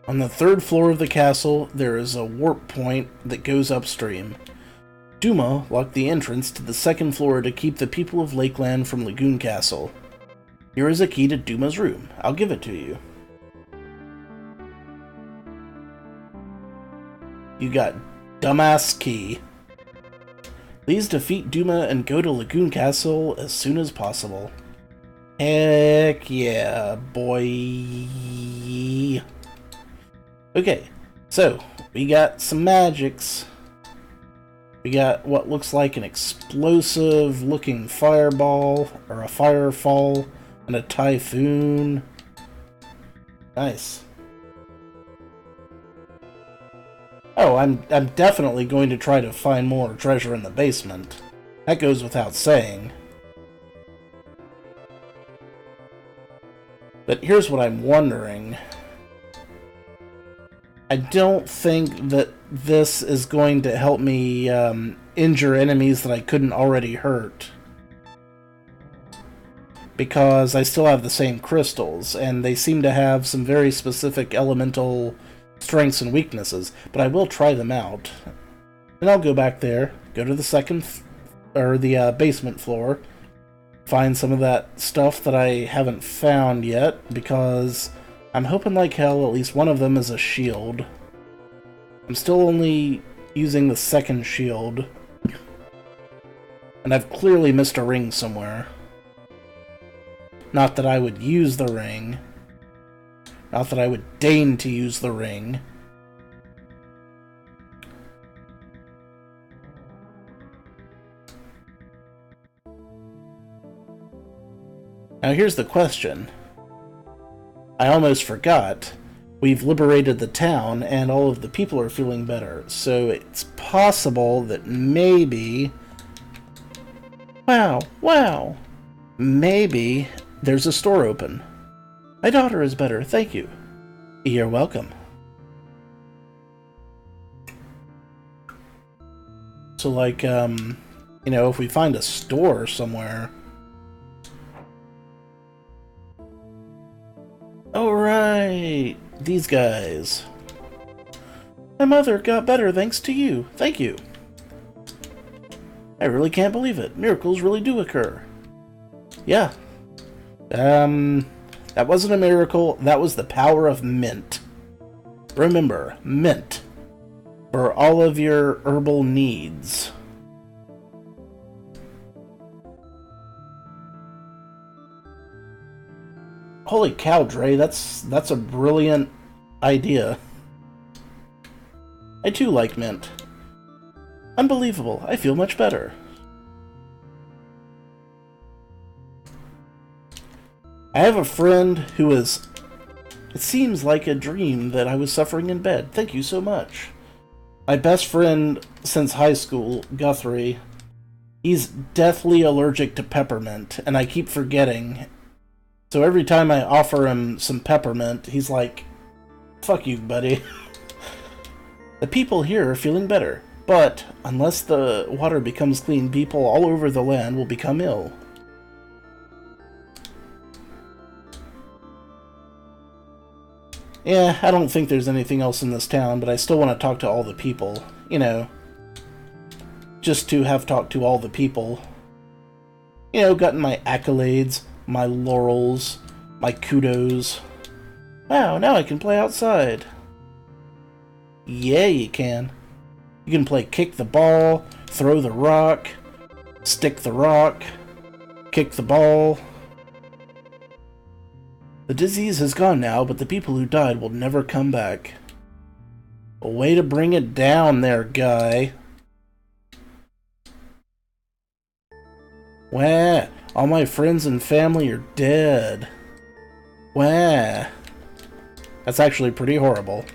On the 3rd floor of the castle, there is a warp point that goes upstream. Duma locked the entrance to the 2nd floor to keep the people of Lakeland from Lagoon Castle. Here is a key to Duma's room. I'll give it to you. You got dumbass key. Please defeat Duma and go to Lagoon Castle as soon as possible. Heck yeah, boy. Okay, so we got some magics. We got what looks like an explosive looking fireball, or a firefall, and a typhoon. Nice. Oh, I'm definitely going to try to find more treasure in the basement. That goes without saying. But here's what I'm wondering. I don't think that this is going to help me injure enemies that I couldn't already hurt. Because I still have the same crystals, and they seem to have some very specific elemental strengths and weaknesses, but I will try them out. Then I'll go back there, go to the basement floor, find some of that stuff that I haven't found yet, because I'm hoping like hell at least one of them is a shield. I'm still only using the 2nd shield, and I've clearly missed a ring somewhere. Not that I would use the ring. Not that I would deign to use the ring. Now here's the question. I almost forgot. We've liberated the town and all of the people are feeling better. So it's possible that maybe... Wow! Maybe there's a store open. My daughter is better, thank you. You're welcome. So, like, if we find a store somewhere. Alright, these guys. My mother got better thanks to you. Thank you. I really can't believe it. Miracles really do occur. Yeah. That wasn't a miracle. That was the power of mint. Remember, mint. For all of your herbal needs. Holy cow, Dre, that's a brilliant idea. I too like mint. Unbelievable, I feel much better. I have a friend who is... It seems like a dream that I was suffering in bed. Thank you so much. My best friend since high school, Guthrie, he's deathly allergic to peppermint, and I keep forgetting. So every time I offer him some peppermint, he's like, fuck you, buddy. The people here are feeling better, but unless the water becomes clean, people all over the land will become ill. Yeah, I don't think there's anything else in this town, but I still want to talk to all the people. You know, just to have talked to all the people. You know, gotten my accolades, my laurels, my kudos. Wow, now I can play outside. Yeah, you can. You can play kick the ball, throw the rock, stick the rock, kick the ball. The disease has gone now, but the people who died will never come back. A way to bring it down there, guy. Wah! All my friends and family are dead. Wah! That's actually pretty horrible.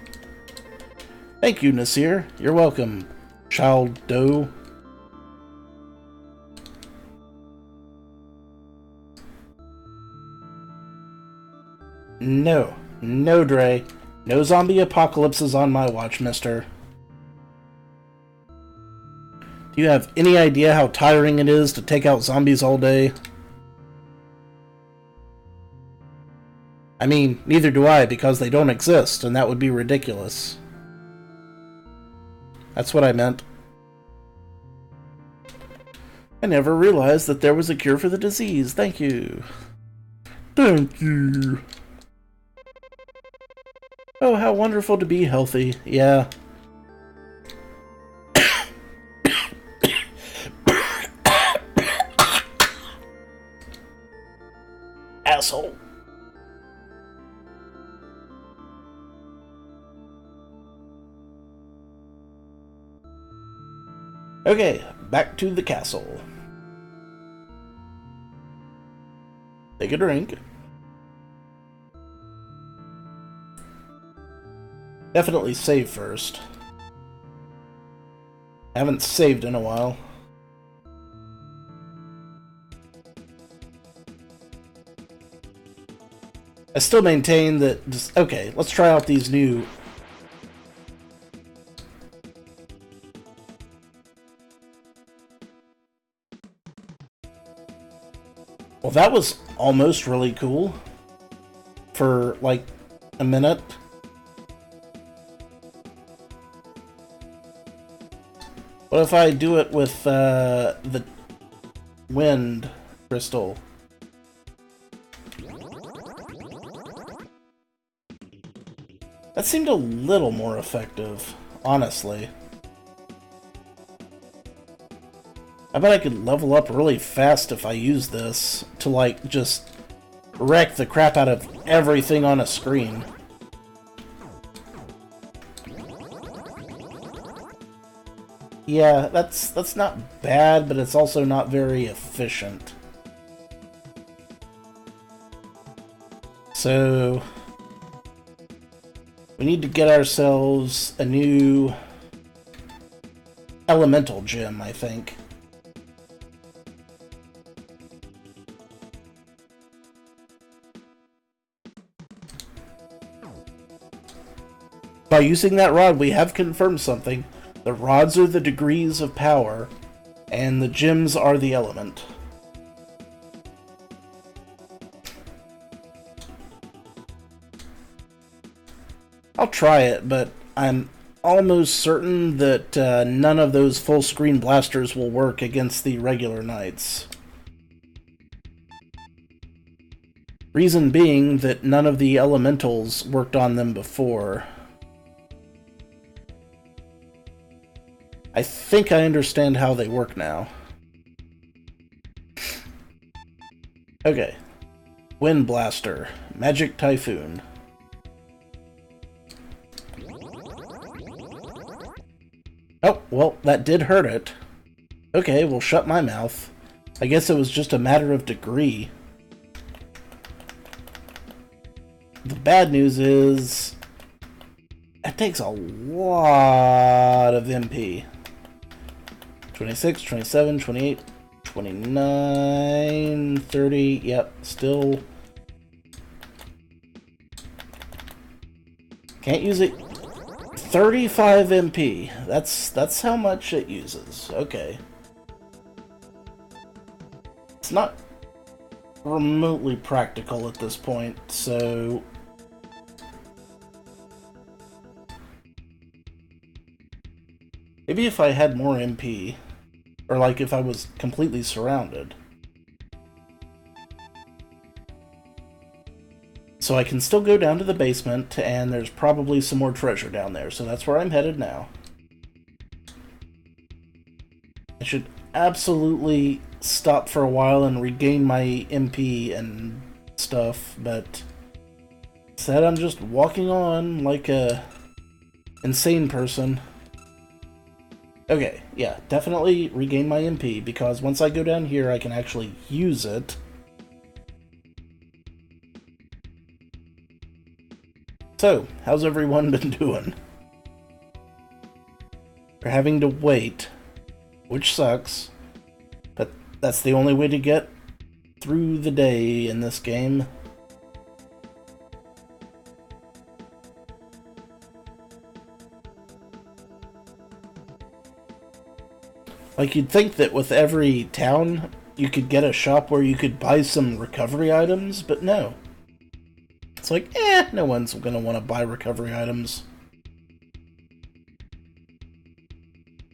Thank you, Nasir. You're welcome, Child Doe. No. No, Dre. No zombie apocalypses on my watch, mister. Do you have any idea how tiring it is to take out zombies all day? I mean, neither do I, because they don't exist, and that would be ridiculous. That's what I meant. I never realized that there was a cure for the disease. Thank you. Thank you. Oh, how wonderful to be healthy. Yeah. Asshole. Okay, back to the castle. Take a drink. Definitely save first. Haven't saved in a while. I still maintain that just... Okay, let's try out these new... Well, that was almost really cool. For, like, a minute. What if I do it with the wind crystal? That seemed a little more effective, honestly. I bet I could level up really fast if I use this to, like, just wreck the crap out of everything on a screen. Yeah, that's not bad, but it's also not very efficient. So we need to get ourselves a new elemental gem, I think. By using that rod, we have confirmed something. The rods are the degrees of power, and the gems are the element. I'll try it, but I'm almost certain that none of those full-screen blasters will work against the regular knights. Reason being that none of the elementals worked on them before. I think I understand how they work now. Okay. Wind Blaster. Magic Typhoon. Oh, well, that did hurt it. Okay, well, shut my mouth. I guess it was just a matter of degree. The bad news is it takes a lot of MP. 26, 27, 28, 29, 30, yep, still can't use it. 35 MP. That's how much it uses. Okay. It's not remotely practical at this point, so maybe if I had more MP, or like if I was completely surrounded. So I can still go down to the basement, and there's probably some more treasure down there, so that's where I'm headed now. I should absolutely stop for a while and regain my MP and stuff, but instead I'm just walking on like a insane person. Okay, yeah, definitely regain my MP, because once I go down here I can actually use it. So, how's everyone been doing? We're having to wait, which sucks, but that's the only way to get through the day in this game. Like, you'd think that with every town, you could get a shop where you could buy some recovery items, but no. It's like, no one's gonna want to buy recovery items.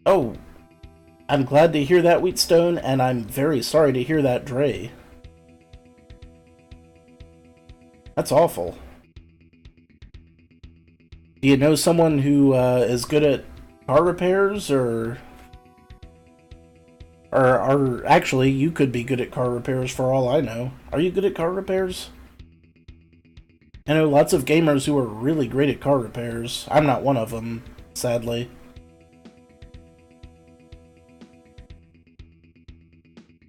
Oh, I'm glad to hear that, Wheatstone, and I'm very sorry to hear that, Dre. That's awful. Do you know someone who is good at car repairs, or actually, you could be good at car repairs for all I know. Are you good at car repairs? I know lots of gamers who are really great at car repairs. I'm not one of them, sadly.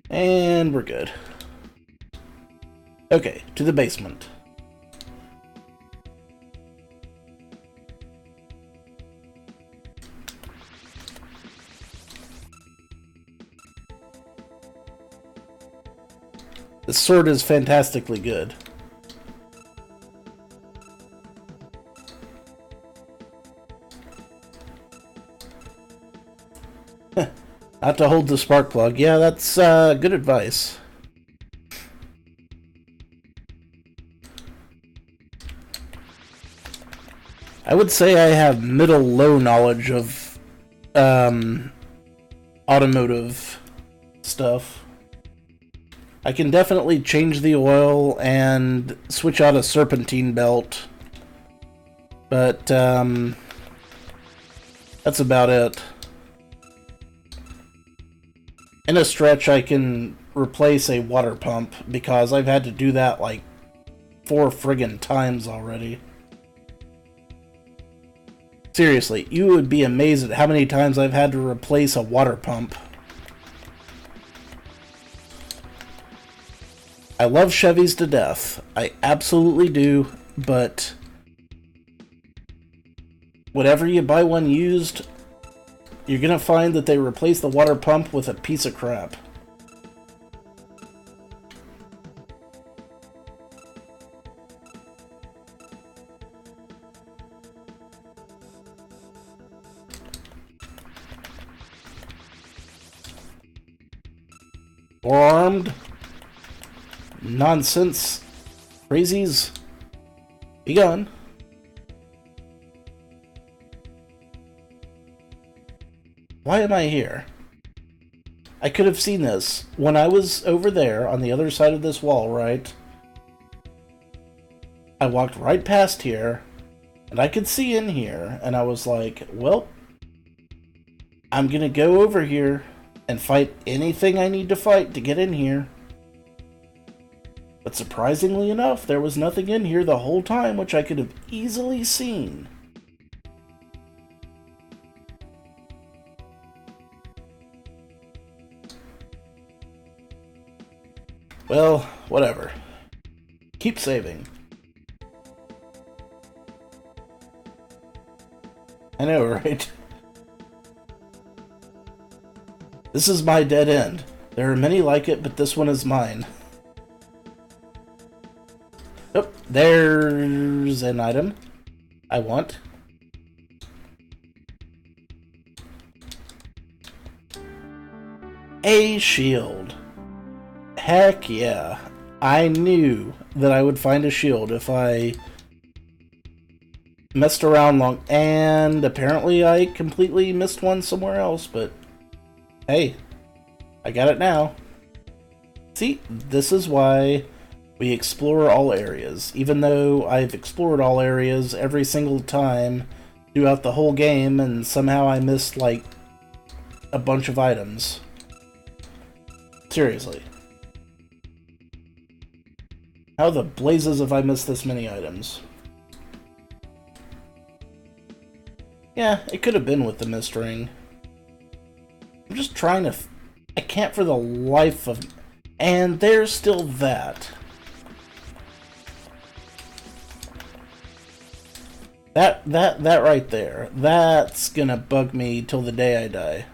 And we're good. Okay, to the basement. The sword is fantastically good. Not to hold the spark plug. Yeah, that's good advice. I would say I have middle-low knowledge of automotive stuff. I can definitely change the oil and switch out a serpentine belt, but that's about it. In a stretch, I can replace a water pump, because I've had to do that like 4 friggin' times already. Seriously, you would be amazed at how many times I've had to replace a water pump. I love Chevys to death. I absolutely do, but whenever you buy one used, you're gonna find that they replace the water pump with a piece of crap. Four-armed nonsense crazies. Be gone. Why am I here? I could have seen this when I was over there on the other side of this wall, right? I walked right past here, and I could see in here, and I was like, well, I'm gonna go over here and fight anything I need to fight to get in here. But surprisingly enough, there was nothing in here the whole time, which I could have easily seen. Well, whatever. Keep saving. I know, right? This is my dead end. There are many like it, but this one is mine. Oh, there's an item I want. A shield. Heck yeah. I knew that I would find a shield if I messed around long, and apparently I completely missed one somewhere else, but hey, I got it now. See, this is why we explore all areas, even though I've explored all areas every single time throughout the whole game, and somehow I missed, like, a bunch of items. Seriously. How the blazes have I missed this many items? Yeah, it could have been with the mist ring. I'm just trying to... I can't for the life of... And there's still that. That right there. That's gonna bug me till the day I die.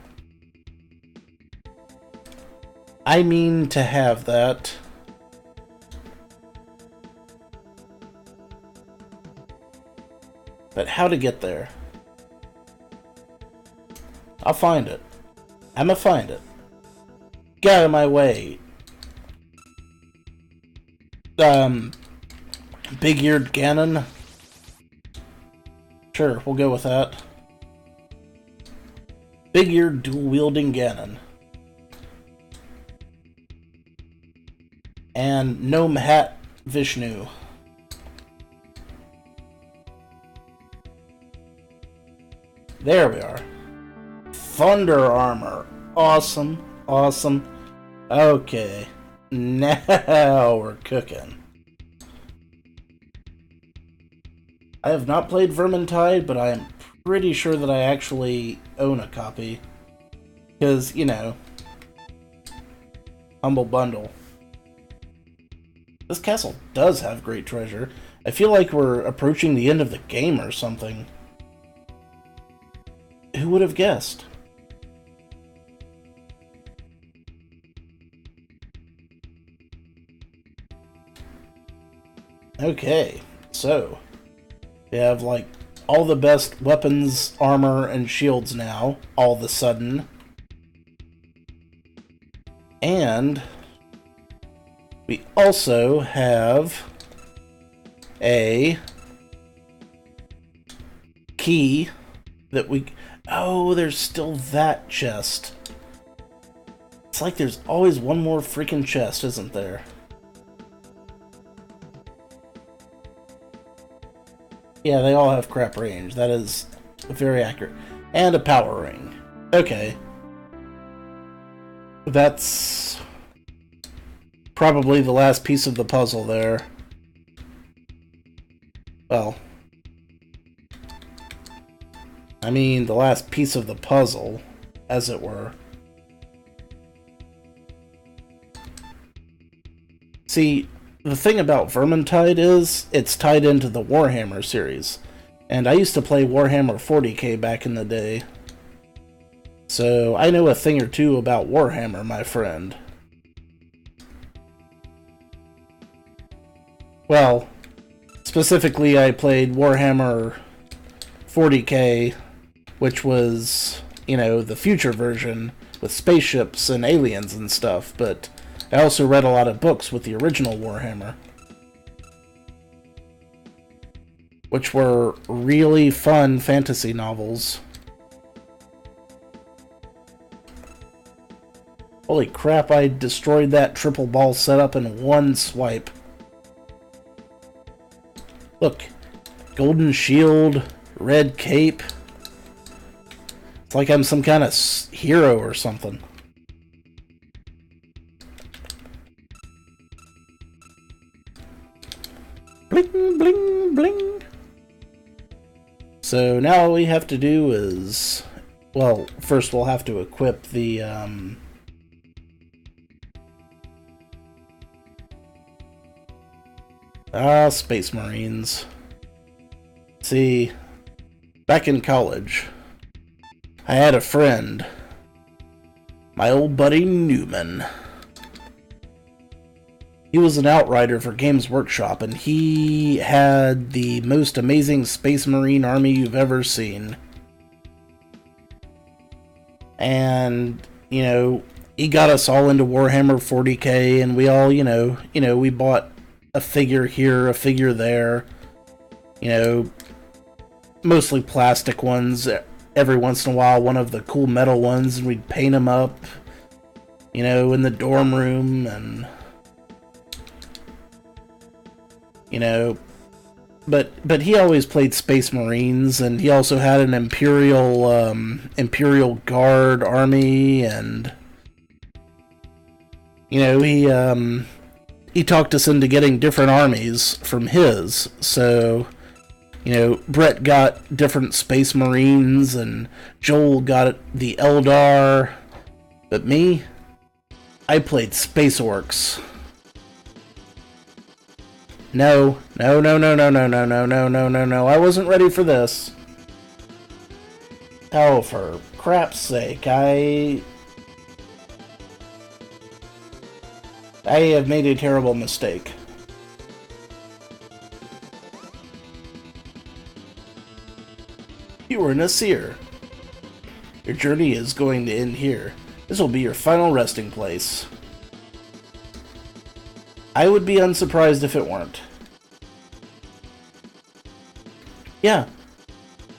I mean to have that. But how to get there? I'll find it. I'ma find it. Get out of my way. Big-eared Ganon. Sure, we'll go with that. Big-eared dual-wielding Ganon. And Gnome Hat Vishnu. There we are. Thunder armor. Awesome. Awesome. Okay. Now we're cooking. I have not played Vermintide, but I am pretty sure that I actually own a copy. Because, you know, Humble Bundle. This castle does have great treasure. I feel like we're approaching the end of the game or something. Who would have guessed? Okay, so we have like all the best weapons, armor, and shields now, all of a sudden. And we also have a key that we... Oh, there's still that chest. It's like there's always one more freaking chest, isn't there? Yeah, they all have crap range. That is very accurate. And a power ring. Okay. That's probably the last piece of the puzzle there. Well, I mean, the last piece of the puzzle, as it were. See, the thing about Vermintide is, it's tied into the Warhammer series. And I used to play Warhammer 40k back in the day. So, I know a thing or two about Warhammer, my friend. Well, specifically I played Warhammer 40k, which was, you know, the future version with spaceships and aliens and stuff, but I also read a lot of books with the original Warhammer, which were really fun fantasy novels. Holy crap, I destroyed that triple ball setup in one swipe. Look, golden shield, red cape. It's like I'm some kind of hero or something. Bling, bling, bling. So now all we have to do is... Well, first we'll have to equip the... Space Marines. See, back in college, I had a friend, my old buddy Newman. He was an outrider for Games Workshop, and he had the most amazing Space Marine army you've ever seen. And, you know, he got us all into Warhammer 40k, and we all, we bought a figure here, a figure there, mostly plastic ones. Every once in a while, one of the cool metal ones, and we'd paint them up, in the dorm room, and, but he always played Space Marines, and he also had an Imperial Guard army, and, he talked us into getting different armies from his. So, Brett got different Space Marines, and Joel got the Eldar. But me, I played Space Orcs. No, I wasn't ready for this. Oh, for crap's sake, I have made a terrible mistake. You were an Asir. Your journey is going to end here. This will be your final resting place. I would be unsurprised if it weren't. Yeah.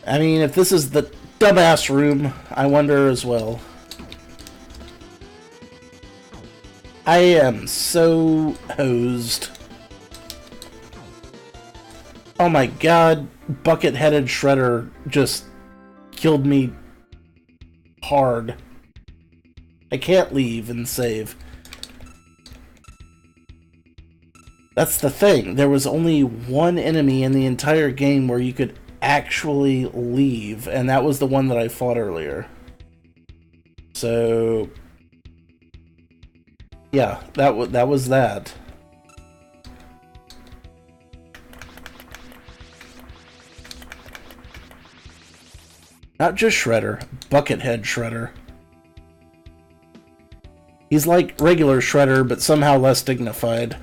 I mean, if this is the dumbass room, I wonder as well. I am so hosed. Oh my god, bucket-headed Shredder just killed me hard. I can't leave and save. That's the thing. There was only one enemy in the entire game where you could actually leave, and that was the one that I fought earlier. So... yeah, that was that. Not just Shredder, Buckethead Shredder. He's like regular Shredder, but somehow less dignified.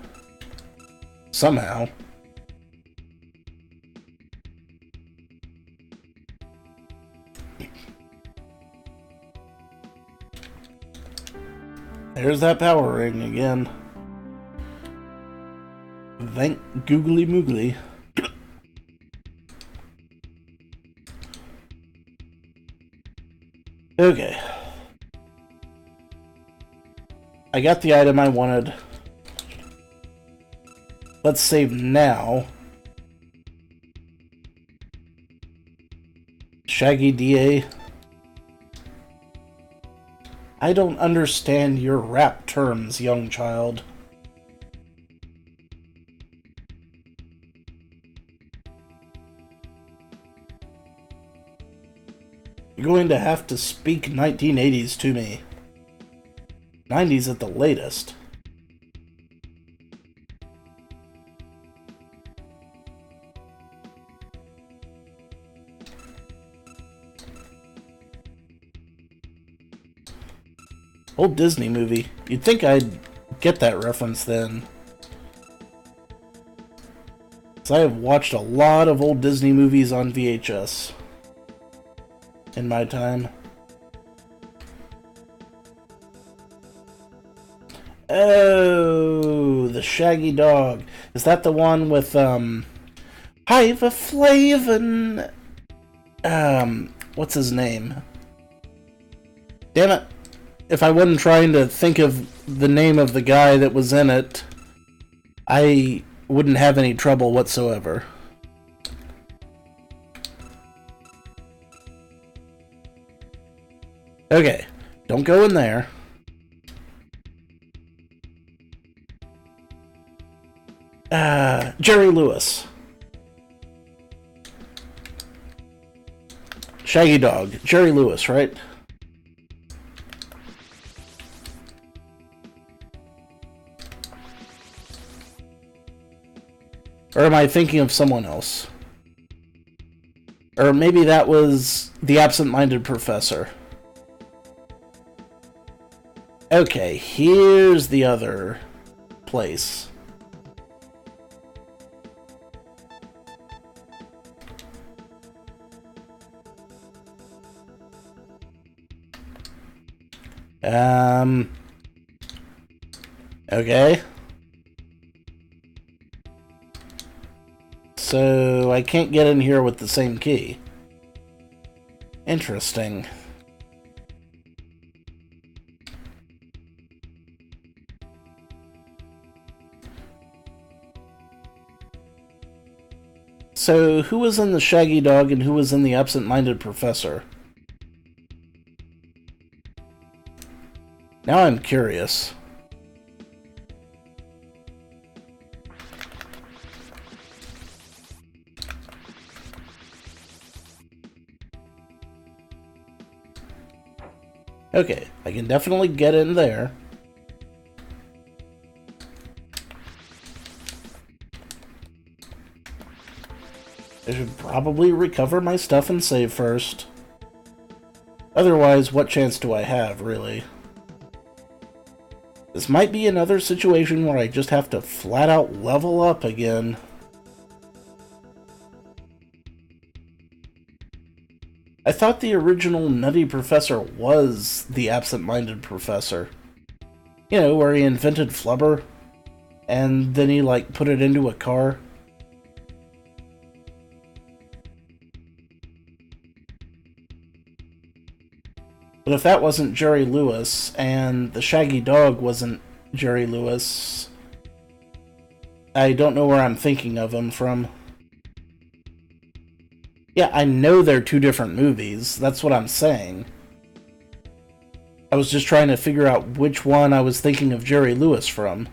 Somehow. There's that power ring again. Thank Googly Moogly. Okay. I got the item I wanted. Let's save now. Shaggy DA. I don't understand your rap terms, young child. You're going to have to speak 1980s to me. 90s at the latest. Old Disney movie. You'd think I'd get that reference then. 'Cause I have watched a lot of old Disney movies on VHS in my time. Oh, the shaggy dog. Is that the one with, Flavin? What's his name? Damn it. If I wasn't trying to think of the name of the guy that was in it, I wouldn't have any trouble whatsoever. Okay, don't go in there. Jerry Lewis. Shaggy Dog. Jerry Lewis, right? Or am I thinking of someone else? Or maybe that was the absent-minded professor. Okay, here's the other place. Okay. So, I can't get in here with the same key. Interesting. So, who was in the Shaggy Dog and who was in the Absent-Minded Professor? Now I'm curious. Okay, I can definitely get in there. I should probably recover my stuff and save first. Otherwise, what chance do I have, really? This might be another situation where I just have to flat out level up again. I thought the original Nutty Professor was the absent-minded professor. You know, where he invented flubber, and then he, like, put it into a car. But if that wasn't Jerry Lewis, and the Shaggy Dog wasn't Jerry Lewis, I don't know where I'm thinking of him from. Yeah, I know they're two different movies. That's what I'm saying. I was just trying to figure out which one I was thinking of Jerry Lewis from.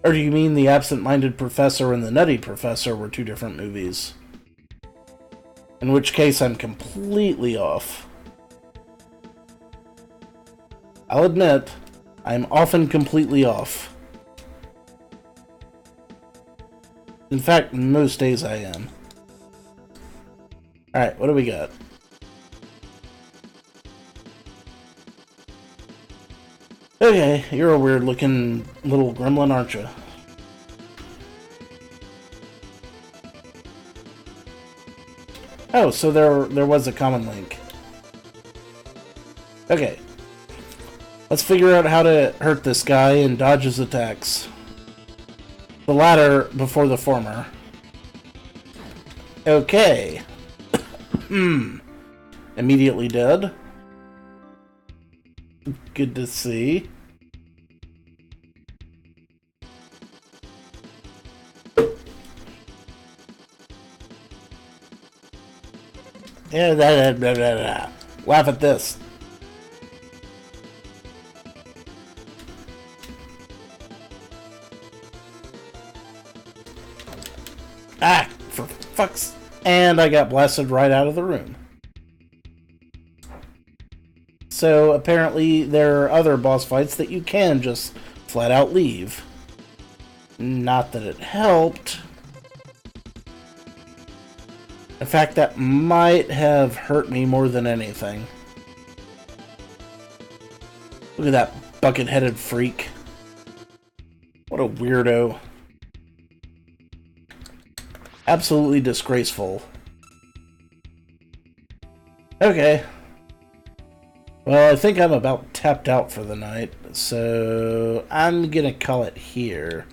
Or do you mean the Absent-Minded Professor and the Nutty Professor were two different movies? In which case I'm completely off. I'll admit, I'm often completely off. In fact, most days I am. Alright, what do we got? Okay, you're a weird-looking little gremlin, aren't you? Oh, so there was a common link. Okay. Let's figure out how to hurt this guy and dodge his attacks. The latter before the former. Okay. Immediately dead. Good to see. Yeah, laugh at this. Ah, for fuck's... And I got blasted right out of the room. So, apparently, there are other boss fights that you can just flat out leave. Not that it helped. In fact, that might have hurt me more than anything. Look at that bucket-headed freak. What a weirdo. Absolutely disgraceful. Okay. Well, I think I'm about tapped out for the night, so I'm gonna call it here.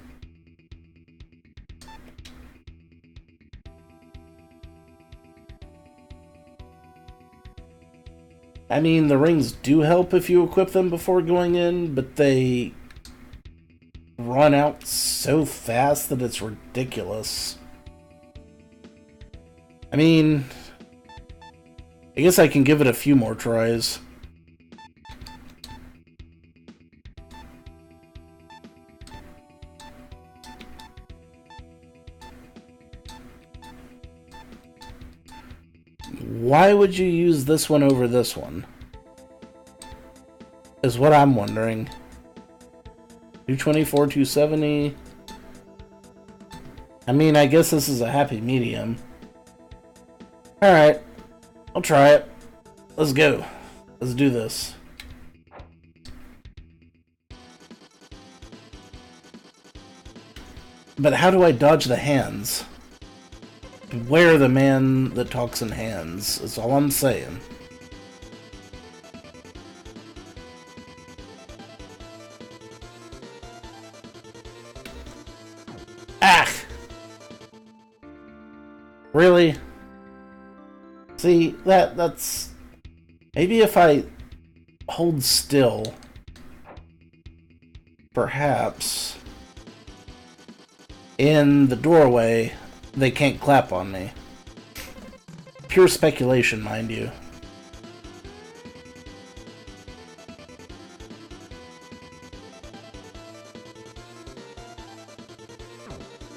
I mean, the rings do help if you equip them before going in, but they run out so fast that it's ridiculous. I mean, I guess I can give it a few more tries. Why would you use this one over this one? Is what I'm wondering. 224, 270. I mean, I guess this is a happy medium. Alright. I'll try it. Let's go. Let's do this. But how do I dodge the hands? Beware the man that talks in hands. That's all I'm saying. Ah! Really? See, that's... Maybe if I hold still, perhaps, in the doorway, they can't clap on me. Pure speculation, mind you.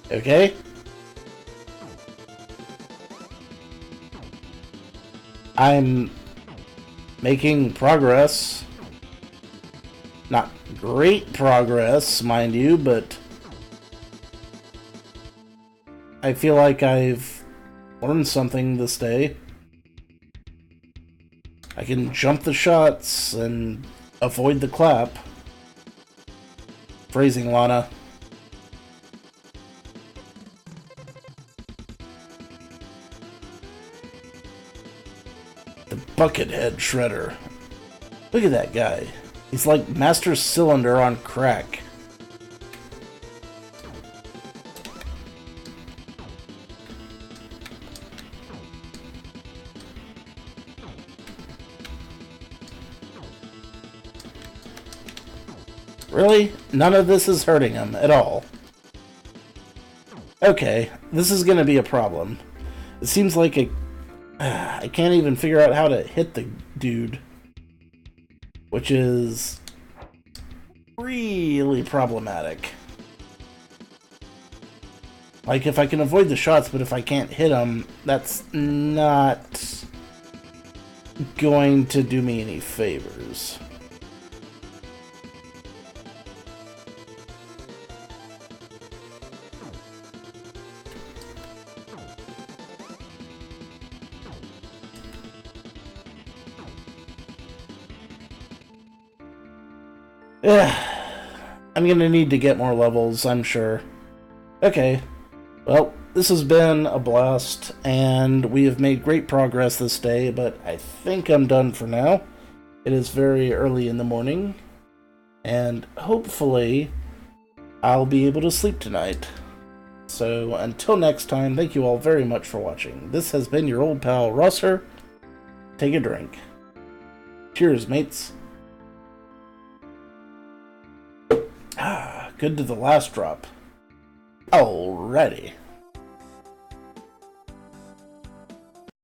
Okay. I'm making progress. Not great progress, mind you, but I feel like I've learned something this day. I can jump the shots and avoid the clap. Phrasing, Lana. The Buckethead Shredder. Look at that guy. He's like Master Cylinder on crack. Really? None of this is hurting him at all. Okay, this is gonna be a problem. It seems like I can't even figure out how to hit the dude, which is really problematic. Like, if I can avoid the shots, but if I can't hit him, that's not going to do me any favors. I'm gonna need to get more levels, I'm sure. Okay, well, this has been a blast, and we have made great progress this day, but I think I'm done for now. It is very early in the morning, and hopefully I'll be able to sleep tonight. So until next time, thank you all very much for watching. This has been your old pal Rosser. Take a drink. Cheers, mates. Good to the last drop. Alrighty.